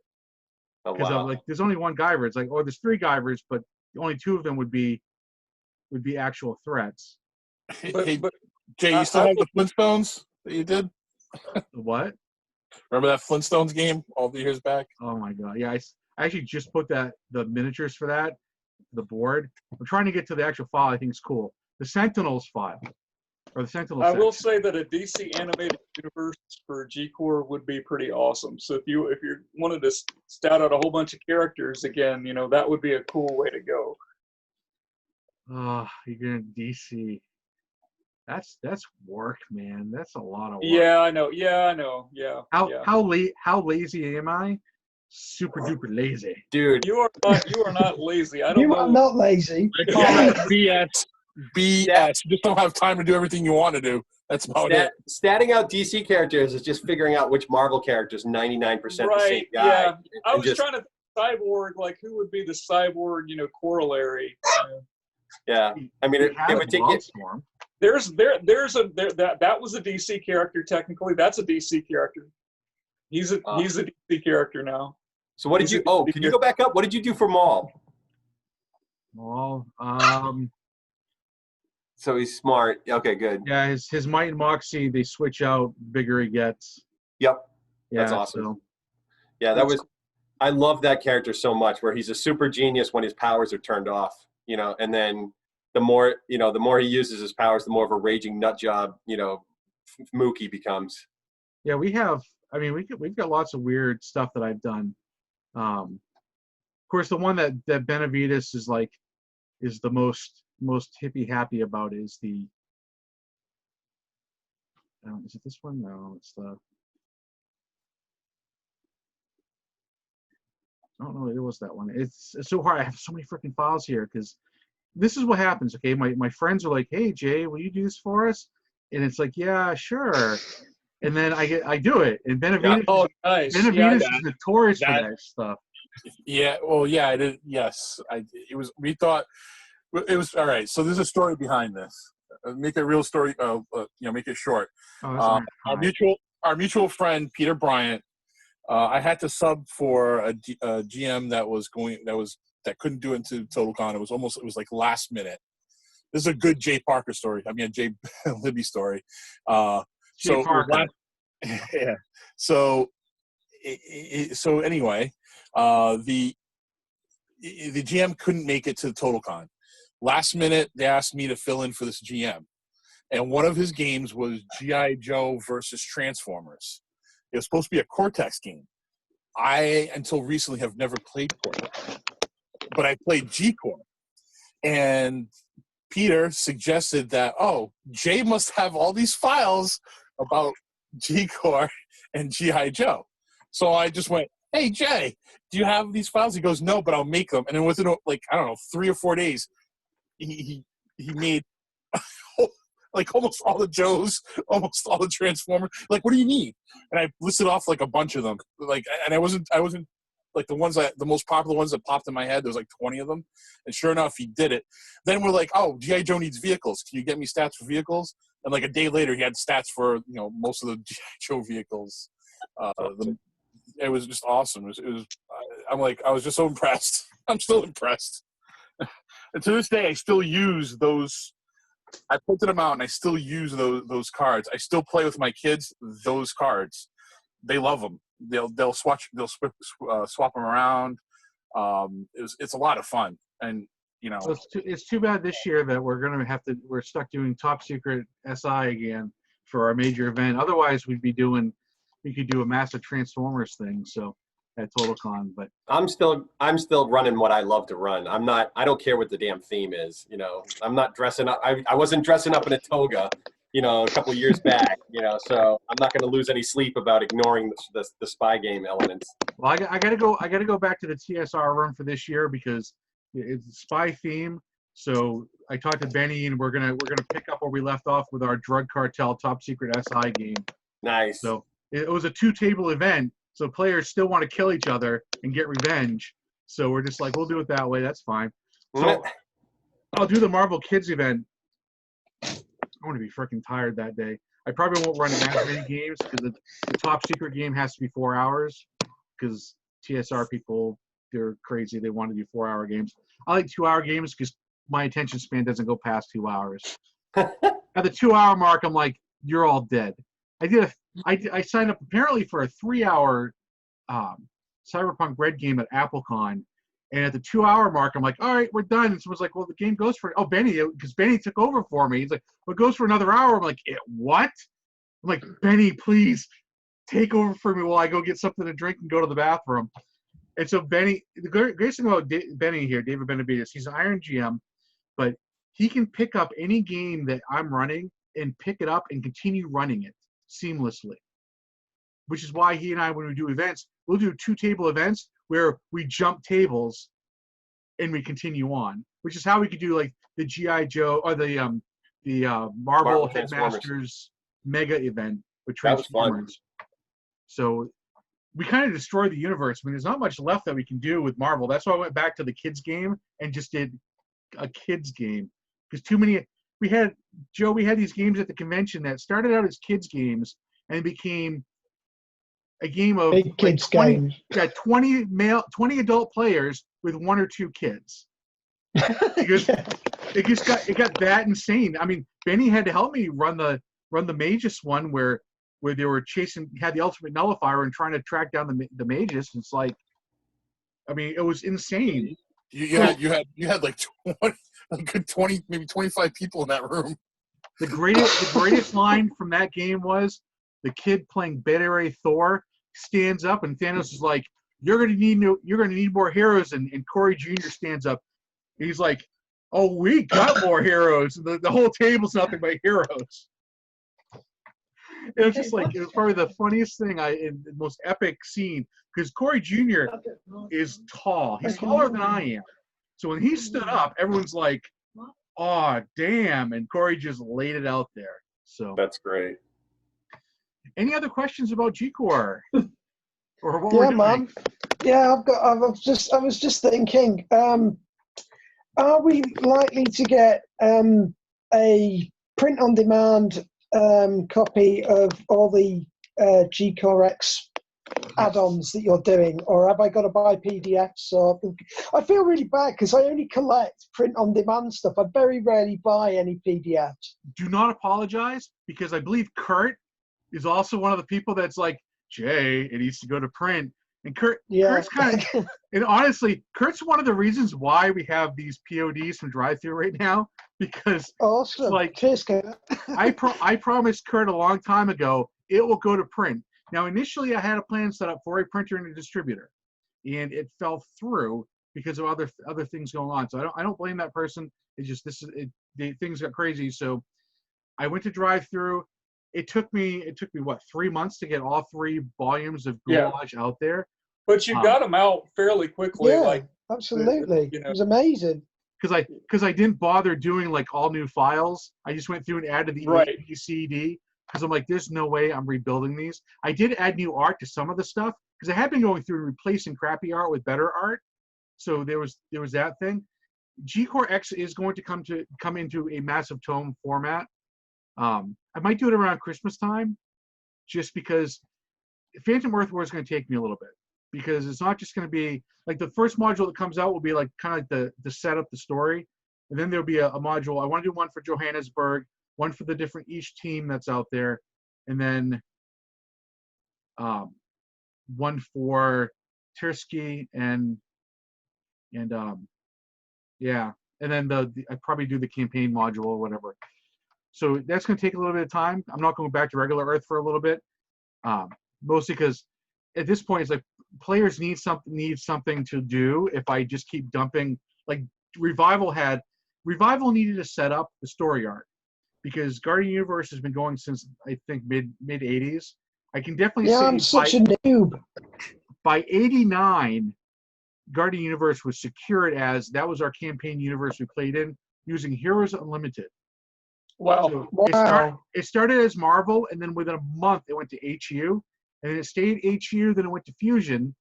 S6: Oh,
S3: Because
S6: wow.
S3: I'm like, there's only one Guyver. It's like, oh, there's 3 Guyvers, but only 2 of them would be actual threats.
S1: Hey,
S5: but
S1: Jay, you still have the Flintstones that you did?
S3: What?
S1: Remember that Flintstones game all the years back?
S3: Oh my God! Yeah, I actually just put the miniatures for that, the board. I'm trying to get to the actual file. I think it's cool. The Sentinels file, or the Sentinels.
S5: I will
S3: section.
S5: say that a DC animated universe for G-Core would be pretty awesome. So if you wanted to stat out a whole bunch of characters again, that would be a cool way to go.
S3: Oh, you're gonna DC. That's work, man. That's a lot of work.
S5: Yeah, I know. Yeah.
S3: How lazy am I? Super duper lazy.
S6: Dude,
S5: You are not lazy. I don't
S4: You
S5: know.
S4: are not lazy.
S1: They call that BS. BS. You just don't have time to do everything you want to do. That's about it.
S6: statting out DC characters is just figuring out which Marvel characters 99% the same
S5: Right,
S6: guy.
S5: yeah. I
S6: And
S5: was trying to think Cyborg, like who would be the Cyborg, corollary?
S6: Yeah. I mean,
S3: We
S6: it
S3: have
S6: would take you.
S3: Wildstorm.
S5: That was a DC character technically. That's a DC character. He's a DC character now.
S6: So what did you? Oh, can you go back up? What did you do for Maul?
S3: Well,
S6: So he's smart. Okay, good.
S3: yeah, his might and moxie, they switch out, bigger he gets.
S6: Yep.
S3: Yeah,
S6: That's awesome.
S3: so-
S6: Yeah, that was. I love that character so much. Where he's a super genius when his powers are turned off. And then the more he uses his powers, the more of a raging nut job, Mook he becomes.
S3: Yeah, we've got lots of weird stuff that I've done. Of course, the one that Benavides is the most hippie happy about is the. Is it this one? No, it's the. I don't know. It was that one. It's so hard. I have so many freaking files here because this is what happens. Okay, my friends are like, "Hey Jay, will you do this for us?" And it's like, "Yeah, sure." And then I do it. And Benavides,
S5: nice.
S3: Benavides is notorious for that stuff.
S1: Yeah. Well, yeah, I did. Yes, we thought it was all right. So there's a story behind this. Make a real story. Make it short.
S3: Oh,
S1: Our mutual friend Peter Bryant. I had to sub for a GM that couldn't do it into TotalCon. It was like last minute. This is a good Jay Parker story. I mean, a Jay Libby story.
S3: Jay Parker.
S1: Yeah. So anyway, the GM couldn't make it to TotalCon. Last minute, they asked me to fill in for this GM, and one of his games was G.I. Joe versus Transformers. It was supposed to be a Cortex game. I, until recently, have never played Cortex, but I played G-Corps. And Peter suggested that, Jay must have all these files about G-Corps and G.I. Joe. So I just went, "Hey, Jay, do you have these files?" He goes, "No, but I'll make them." And it within, 3 or 4 days, he made like almost all the Joes, almost all the Transformers. Like, what do you need? And I listed off like a bunch of them. And I wasn't like the most popular ones that popped in my head. There was like 20 of them. And sure enough, he did it. Then we're like, G.I. Joe needs vehicles. Can you get me stats for vehicles? And like a day later, he had stats for most of the G.I. Joe vehicles. It was just awesome. It was. I was just so impressed. I'm still impressed. And to this day, I still use those. I printed them out, and I still use those cards. I still play with my kids those cards. They love them. They'll swap them around. It's a lot of fun, and
S3: So it's too bad this year that we're stuck doing Top Secret SI again for our major event. Otherwise, we could do a massive Transformers thing. So at TotalCon, but
S6: I'm still running what I love to run. I don't care what the damn theme is. I'm not dressing up. I wasn't dressing up in a toga, a couple of years back, so I'm not going to lose any sleep about ignoring the spy game elements.
S3: Well, I gotta go back to the TSR run for this year because it's a spy theme. So I talked to Benny, and we're gonna pick up where we left off with our Drug Cartel Top Secret SI game.
S6: Nice.
S3: So it was a 2-table event. So players still want to kill each other and get revenge. So we're just like, we'll do it that way. That's fine. So I'll do the Marvel Kids event. I'm going to be freaking tired that day. I probably won't run as many games because the Top Secret game has to be 4 hours because TSR people, they're crazy. They want to do 4-hour games. I like 2-hour games because my attention span doesn't go past 2 hours. At the 2-hour mark, I'm like, you're all dead. I signed up apparently for a 3-hour Cyberpunk Red game at AppleCon, and at the 2-hour mark, I'm like, all right, we're done. And someone's like, well, the game goes for Benny, because Benny took over for me. He's like, well, it goes for another hour. I'm like, what? I'm like, Benny, please take over for me while I go get something to drink and go to the bathroom. And so Benny, the great thing about Benny here, David Benavides, he's an Iron GM, but he can pick up any game that I'm running and pick it up and continue running it seamlessly, which is why he and I, when we do events, we'll do 2-table events where we jump tables and we continue on, which is how we could do like the G.I. Joe or the Marvel Headmasters mega event with Transformers. So we kind of destroyed the universe. I mean, there's not much left that we can do with Marvel. That's why I went back to the kids game and just did a kids game because too many we had these games at the convention that started out as kids games and became a game of
S4: Big
S3: like
S4: kids
S3: 20,
S4: game.
S3: yeah, 20 adult players with 1 or 2 kids. Because
S4: Yeah.
S3: it got that insane. I mean, Benny had to help me run the Magus one where they were had the ultimate nullifier and trying to track down the Magus. It's like, I mean, it was insane.
S1: You had like 20, a good 20, maybe 25 people in that room.
S3: The greatest line from that game was the kid playing Beta Ray Thor stands up and Thanos is like, "You're gonna need more heroes," and Corey Jr. stands up. He's like, "Oh, we got more heroes." The whole table's nothing but heroes. It was just like, it was probably the funniest thing in the most epic scene, because Corey Jr. is tall. He's taller than I am. So when he stood up, everyone's like, "Oh, damn!" And Corey just laid it out there. So
S6: That's great.
S3: any other questions about G-Core? Or what we're
S4: Yeah,
S3: doing?
S4: man. Yeah, I was just thinking, are we likely to get a print-on-demand copy of all the G-Core X add-ons that you're doing, or have I got to buy PDFs? Or I feel really bad because I only collect print-on-demand stuff. I very rarely buy any PDFs.
S3: Do not apologize, because I believe Kurt is also one of the people that's like, "Jay, it needs to go to print." And Kurt's kind of, and honestly, Kurt's one of the reasons why we have these PODs from Drive-Thru right now, because
S4: Awesome.
S3: like,
S4: Cheers, Kurt.
S3: I promised Kurt a long time ago it will go to print. Now, initially, I had a plan set up for a printer and a distributor, and it fell through because of other things going on. So I don't blame that person. It's just things got crazy. So I went to Drive-Thru. It took me what, 3 months to get all 3 volumes of Goulash out there.
S5: But you got them out fairly quickly.
S4: Yeah,
S5: Like,
S4: absolutely.
S5: you know.
S4: It was amazing.
S3: Because I didn't bother doing like all new files. I just went through and added the
S5: Right.
S3: CD because I'm like, there's no way I'm rebuilding these. I did add new art to some of the stuff because I had been going through and replacing crappy art with better art. So there was that thing. G-Core X is going to come into a massive tome format. I might do it around Christmas time, just because Phantom Earth War is going to take me a little bit, because it's not just going to be like the first module that comes out will be like kind of like the set up the story, and then there'll be a module. I want to do one for Johannesburg, one for the different each team that's out there, and then one for Tersky and yeah, and then I'd probably do the campaign module or whatever. So that's going to take a little bit of time. I'm not going back to regular Earth for a little bit, mostly because at this point it's like players need something to do. If I just keep dumping, like Revival needed to set up the story arc, because Guardian Universe has been going since I think mid 80s. I can definitely say
S4: I'm such a noob.
S3: By 89, Guardian Universe was secured as that was our campaign universe we played in using Heroes Unlimited.
S5: Wow.
S3: So
S4: Wow.
S3: it started as Marvel, and then within a month it went to HU, and then it stayed HU, then it went to Fusion,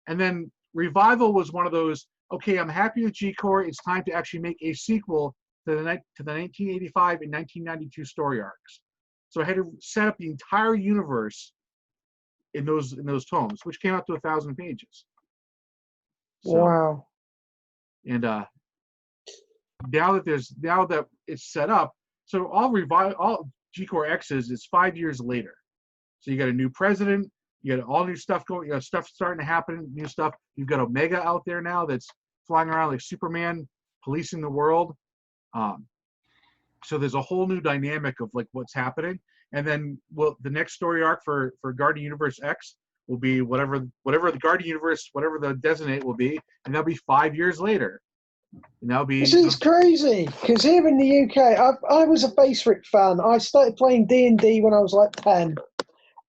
S3: and then Revival was one of those, okay, I'm happy with G-Core, it's time to actually make a sequel to the 1985 and 1992 story arcs. So I had to set up the entire universe in those tomes, which came out to 1,000 pages. So,
S4: Wow.
S3: and now that it's set up, so all G-Core X's is 5 years later. So you got a new president, you got all new stuff going, you got stuff starting to happen, new stuff. You've got Omega out there now that's flying around like Superman, policing the world. So there's a whole new dynamic of like what's happening. And then the next story arc for Guardian Universe X will be whatever the Guardian Universe, whatever the designate will be, and that'll be 5 years later. And that'll be.
S4: This is crazy, because here in the UK, I was a Base Rip fan. I started playing D&D when I was like 10,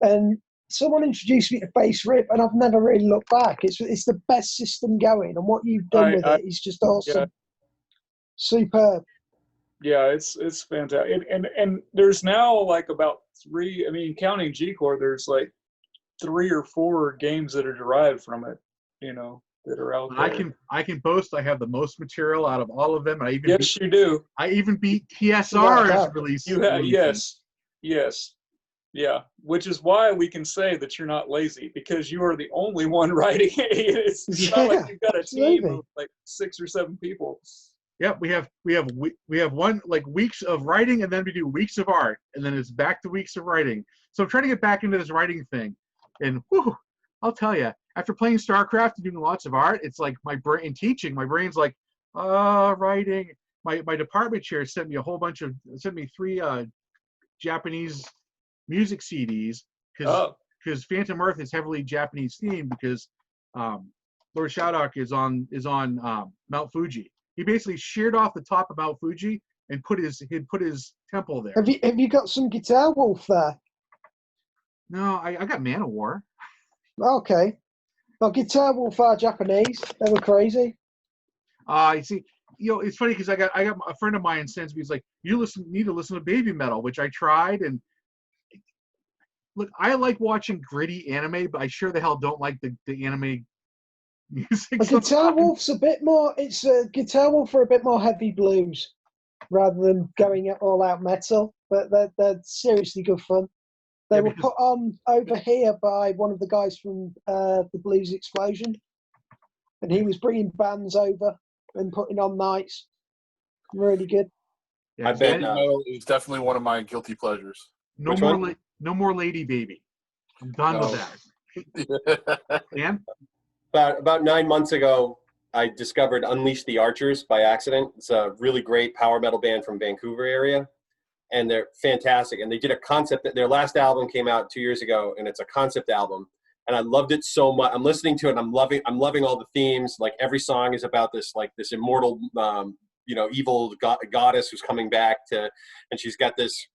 S4: and someone introduced me to Base Rip, and I've never really looked back. It's the best system going, and what you've done with it is just awesome.
S5: Yeah.
S4: Superb.
S5: Yeah, it's fantastic. And there's now like about 3, I mean, counting G-Core, there's like 3 or 4 games that are derived from it, you know. that are out
S3: I
S5: there.
S3: can boast I have the most material out of all of them.
S5: Yes, you do.
S3: I even beat
S4: Without
S3: TSR's
S4: doubt.
S3: release.
S5: You have,
S3: releases.
S5: yes, yeah. Which is why we can say that you're not lazy, because you are the only one writing it. It's not like
S4: Yeah,
S5: you've got a team
S4: absolutely.
S5: of like 6 or 7 people.
S3: Yep, we have one like weeks of writing, and then we do weeks of art, and then it's back to weeks of writing. So I'm trying to get back into this writing thing, and whew, I'll tell you, after playing StarCraft and doing lots of art, it's like my brain teaching. My brain's like, writing. My department chair sent me 3 Japanese music CDs
S5: Oh,
S3: because Phantom Earth is heavily Japanese themed because Lord Shadok is on Mount Fuji. He basically sheared off the top of Mount Fuji and put his temple there.
S4: Have you got some Guitar Wolf there?
S3: No, I got Man of War.
S4: Okay. Well, Guitar Wolf are Japanese. They were crazy.
S3: You see, it's funny because I got a friend of mine sends me. He's like, you need to listen to Baby Metal, which I tried. And look, I like watching gritty anime, but I sure the hell don't like the anime music.
S4: But Guitar
S3: sometimes.
S4: Wolf's a bit more. It's Guitar Wolf for a bit more heavy blues, rather than going all out metal. But they're seriously good fun. They
S3: Yeah,
S4: were
S3: because-
S4: put on over here by one of the guys from the Blues Explosion, and he was bringing bands over and putting on nights. Really good.
S3: Yeah,
S6: I bet.
S1: Heavy metal is definitely one of my guilty pleasures.
S3: no
S6: Which
S3: more
S6: one?
S3: no more Lady Baby. I'm done
S1: No.
S3: with that. Dan?
S6: About 9 months ago, I discovered Unleash the Archers by accident. It's a really great power metal band from Vancouver area, and they're fantastic. And they did a concept. Their last album came out 2 years ago, and it's a concept album. And I loved it so much. I'm listening to it, and I'm loving all the themes. Like every song is about this immortal, evil goddess who's coming back and she's got this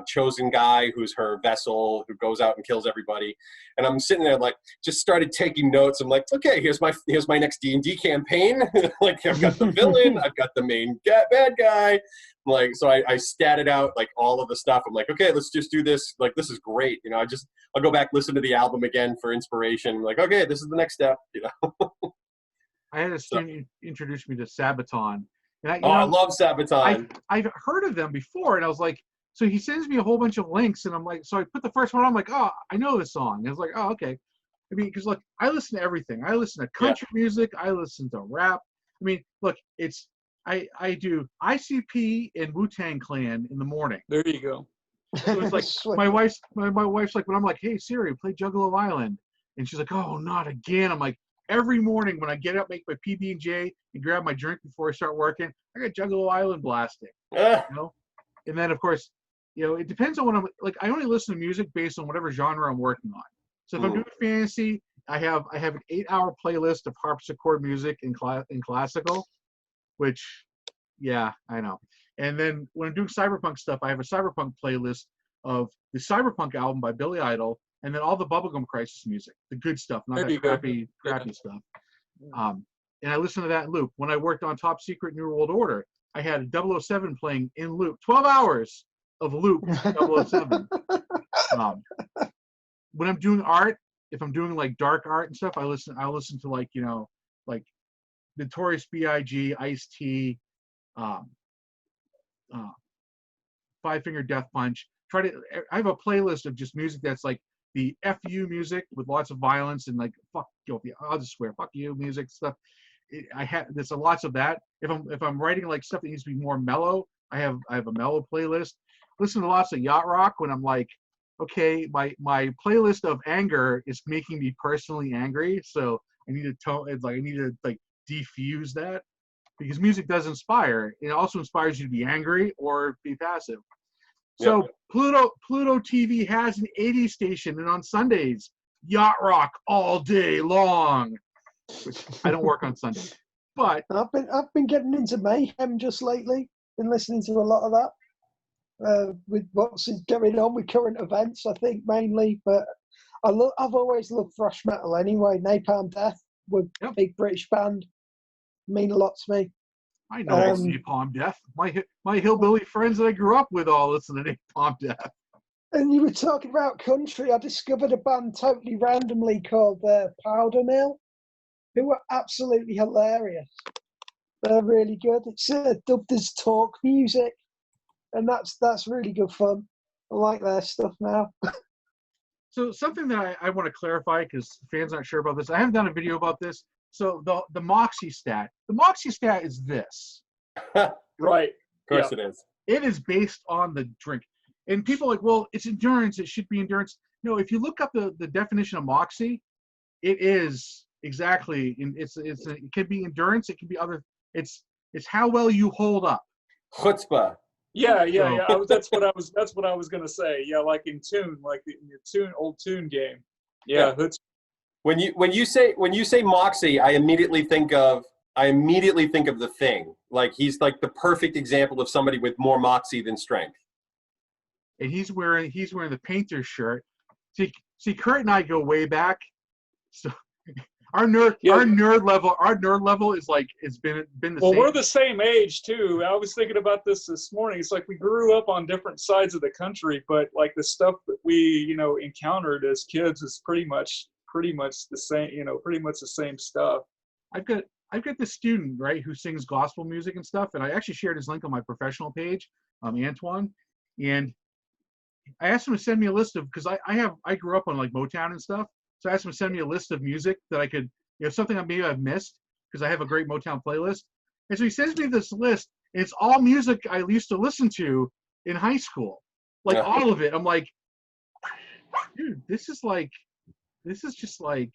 S6: chosen guy who's her vessel who goes out and kills everybody. And I'm sitting there like just started taking notes. I'm like, okay, here's my next D&D campaign. Like I've got the villain, I've got the main bad guy. Like so I statted out like all of the stuff. I'm like, okay, let's just do this. Like this is great. I'll go back listen to the album again for inspiration. Like, okay, this is the next step.
S3: I had a student introduce me to Sabaton. And
S6: I love Sabaton.
S3: I've heard of them before, and I was like, so he sends me a whole bunch of links, and I'm like, so I put the first one on, I'm like, oh, I know this song. And I was like, oh, okay. I mean, because look, I listen to everything. I listen to country music. I listen to rap. I mean, look, I do ICP and Wu-Tang Clan in the morning.
S5: there you go.
S3: So it's like
S4: Sweet.
S3: my wife's like, when I'm like, hey Siri, play Juggalo Island, and she's like, oh, not again. I'm like, every morning when I get up, make my PB&J and grab my drink before I start working, I got Juggalo Island blasting.
S6: Ah,
S3: And then of course, it depends on what I'm like. I only listen to music based on whatever genre I'm working on. So if I'm doing fantasy, I have an 8-hour playlist of harpsichord music in classical, which, yeah, I know. And then when I'm doing cyberpunk stuff, I have a cyberpunk playlist of the Cyberpunk album by Billy Idol, and then all the Bubblegum Crisis music, the good stuff, not
S5: There
S3: that
S5: you go.
S3: crappy stuff. And I listen to that in loop. When I worked on Top Secret New World Order, I had 007 playing in loop, 12 hours of loop 007. When I'm doing art, if I'm doing like dark art and stuff, I listen to like Notorious B.I.G., Ice-T, Five Finger Death Punch. I have a playlist of just music that's like the FU music with lots of violence and like fuck you, I'll just swear, fuck you music stuff. There's lots of that. If I'm writing like stuff that needs to be more mellow, I have a mellow playlist. Listen to lots of yacht rock when I'm like, okay, my playlist of anger is making me personally angry, so I need to defuse that, because music does inspire. It also inspires you to be angry or be passive. So
S6: Yep.
S3: Pluto TV has an 80s station, and on Sundays, yacht rock all day long. Which I don't work on Sundays, but
S4: I've been getting into Mayhem just lately. Been listening to a lot of that. With what's going on with current events, I think mainly. But I've always loved thrash metal anyway. Napalm Death were a big British band. Mean a lot to me.
S3: I know Napalm Death. My hillbilly friends that I grew up with all listen to Napalm Death.
S4: And you were talking about country. I discovered a band totally randomly called Powder Mill. who are absolutely hilarious. They're really good. It's dubbed as talk music, and that's really good fun. I like their stuff now.
S3: So something that I want to clarify, because fans aren't sure about this. I haven't done a video about this. So the Moxie stat. The Moxie stat is this.
S5: Right.
S6: Of course it is.
S3: It is based on the drink. And people are like, well, it's endurance. It should be endurance. No, if you look up the definition of Moxie, it is exactly. It can be endurance. It can be other. It's how well you hold up.
S6: Chutzpah.
S5: Yeah. That's what I was gonna say. Yeah, like in Tune, like in the old Tune game. Yeah.
S6: When you say Moxie, I immediately think of The Thing. Like he's like the perfect example of somebody with more moxie than strength.
S3: And he's wearing the painter shirt. See, Kurt and I go way back. So our nerd level is like it's been the
S5: Well,
S3: same.
S5: we're the same age too. I was thinking about this morning. It's like we grew up on different sides of the country, but like the stuff that we encountered as kids is pretty much the same. Pretty much the same stuff.
S3: I've got this student, right, who sings gospel music and stuff, and I actually shared his link on my professional page, Antoine, and I asked him to send me a list of, because I grew up on like Motown and stuff, so I asked him to send me a list of music that I could, something maybe I've missed, because I have a great Motown playlist, and so he sends me this list, and it's all music I used to listen to in high school, like all of it. I'm like, dude, this is just like,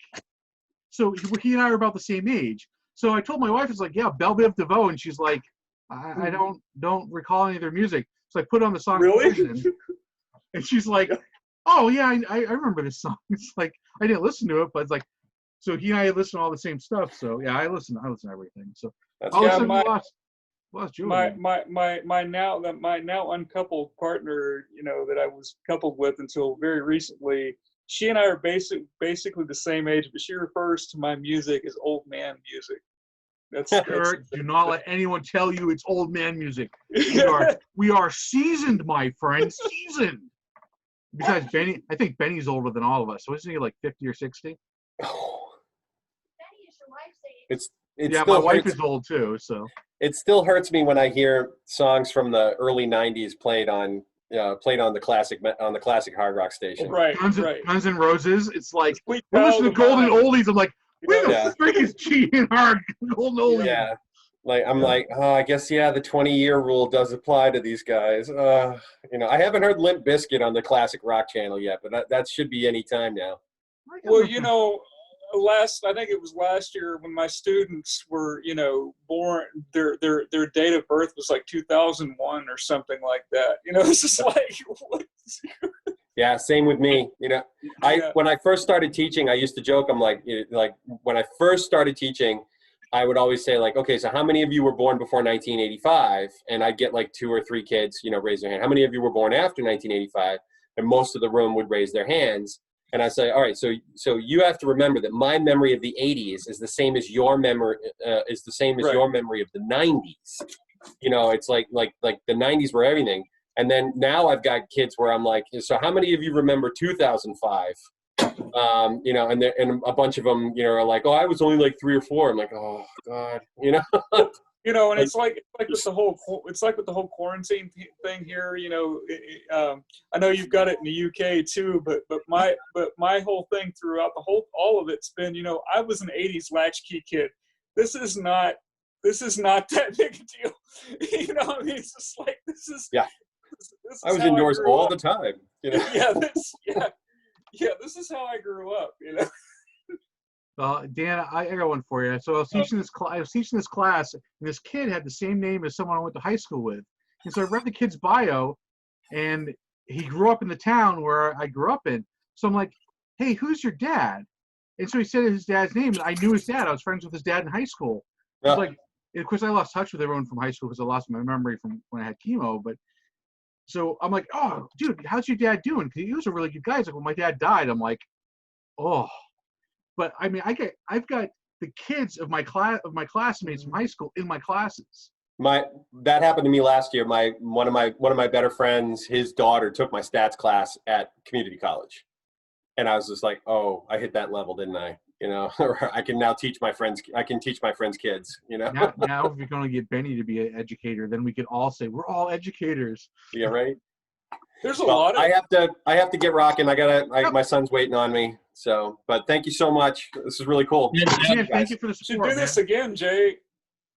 S3: so he and I are about the same age. So I told my wife, it's like, yeah, Belle Biv DeVoe, and she's like, I don't recall any of their music. So I put on the song
S5: Really?
S3: Poison, and she's like, oh yeah, I remember this song. It's like I didn't listen to it, but it's like, so he and I listen to all the same stuff. So yeah, I listen to everything. So all of a sudden lost Joe.
S5: My now uncoupled partner, that I was coupled with until very recently, she and I are basically the same age, but she refers to my music as old man music.
S3: Kurt, do not let anyone tell you it's old man music. We are seasoned, my friend, seasoned. Besides Benny, I think Benny's older than all of us. So isn't he like 50 or 60?
S6: It's
S3: yeah,
S6: still
S3: my wife
S6: hurts.
S3: is old too. So
S6: It still hurts me when I hear songs from the early '90s played on the classic hard rock station.
S5: Right,
S3: Guns N' Roses. It's like
S5: Sweet
S3: we listen to
S5: Child
S3: Golden
S5: of Mine.
S3: Oldies. I'm like, where
S6: Yeah.
S3: the frick is cheating hard Golden Oldies?
S6: Yeah. Like I'm like, oh, I guess the 20-year rule does apply to these guys. I haven't heard Limp Bizkit on the classic rock channel yet, but that should be any time now.
S5: Well, I think it was last year when my students were, born, their date of birth was like 2001 or something like that. It's just like, what?
S6: Yeah, same with me. When I first started teaching, I used to joke. I'm like when I first started teaching, I would always say like, okay, so how many of you were born before 1985? And I'd get like 2 or 3 kids, raise their hand. How many of you were born after 1985? And most of the room would raise their hands. And I say, all right, so you have to remember that my memory of the 80s is the same as your memory your memory of the 90s. It's like the 90s were everything. And then now I've got kids where I'm like, so how many of you remember 2005? And a bunch of them, are like, oh, I was only like 3 or 4. I'm like, oh God,
S5: And it's like with the whole quarantine thing here. I know you've got it in the UK too, but my whole thing throughout all of it's been, I was an '80s latchkey kid. This is not that big a deal. It's just like this is.
S6: Yeah.
S5: This is
S6: I was
S5: how
S6: indoors
S5: grew
S6: all
S5: up.
S6: the time.
S5: This is how I grew up.
S3: Dan, I got one for you. So I was teaching this class, and this kid had the same name as someone I went to high school with. And so I read the kid's bio, and he grew up in the town where I grew up in. So I'm like, hey, who's your dad? And so he said his dad's name, and I knew his dad. I was friends with his dad in high school. It's like, of course, I lost touch with everyone from high school because I lost my memory from when I had chemo. But so I'm like, oh, dude, how's your dad doing? Because he was a really good guy. He's like, well, my dad died. I'm like, oh. But I mean, I've got the kids of my classmates from high school in my classes.
S6: That happened to me last year. One of my better friends, his daughter took my stats class at community college, and I was just like, oh, I hit that level, didn't I? you know, or I can now teach my friends. I can teach my friends' kids. You know.
S3: Now if you're going to get Benny to be an educator, then we could all say we're all educators.
S6: Yeah, right.
S5: There's a
S6: Well,
S5: lot of.
S6: I have to get rocking. My son's waiting on me. So, but thank you so much. This is really cool.
S3: Yeah, thank you for the
S5: Should
S3: support.
S5: do this
S3: man.
S5: again, Jay.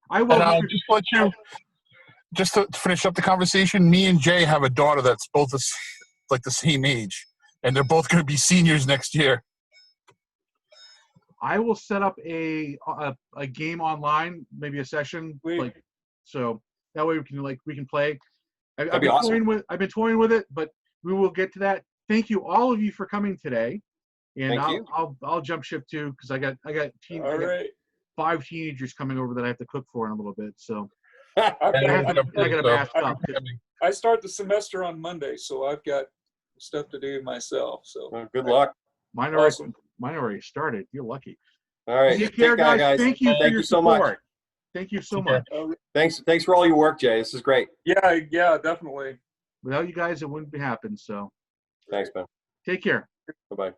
S3: I will.
S1: And I'll just let you, just to finish up the conversation, me and Jay have a daughter that's both like the same age, and they're both going to be seniors next year.
S3: I will set up a game online, maybe a session,
S5: Sweet.
S3: like so that way we can play. I've
S6: That'd be
S3: been
S6: awesome.
S3: I've been toying with it, but we will get to that. Thank you all of you for coming today, and
S6: Thank you.
S3: I'll jump ship too because I got
S5: All right.
S3: 5 teenagers coming over that I have to cook for in a little bit. So
S5: I've
S3: I
S5: got-
S3: got a bathtub.
S5: I start the semester on Monday, so I've got stuff to do myself. So
S6: Well, good luck.
S3: Mine
S5: Awesome.
S3: already started. You're lucky.
S6: All right.
S3: Take care, guys. Thank you for
S6: Thank
S3: your
S6: you so much.
S3: support. Thank you so
S1: Take care.
S3: much.
S6: Thanks for all your work, Jay. This is great.
S5: yeah, definitely.
S3: Without you guys, it wouldn't happen. So
S6: Thanks, man.
S3: take care.
S6: Bye bye.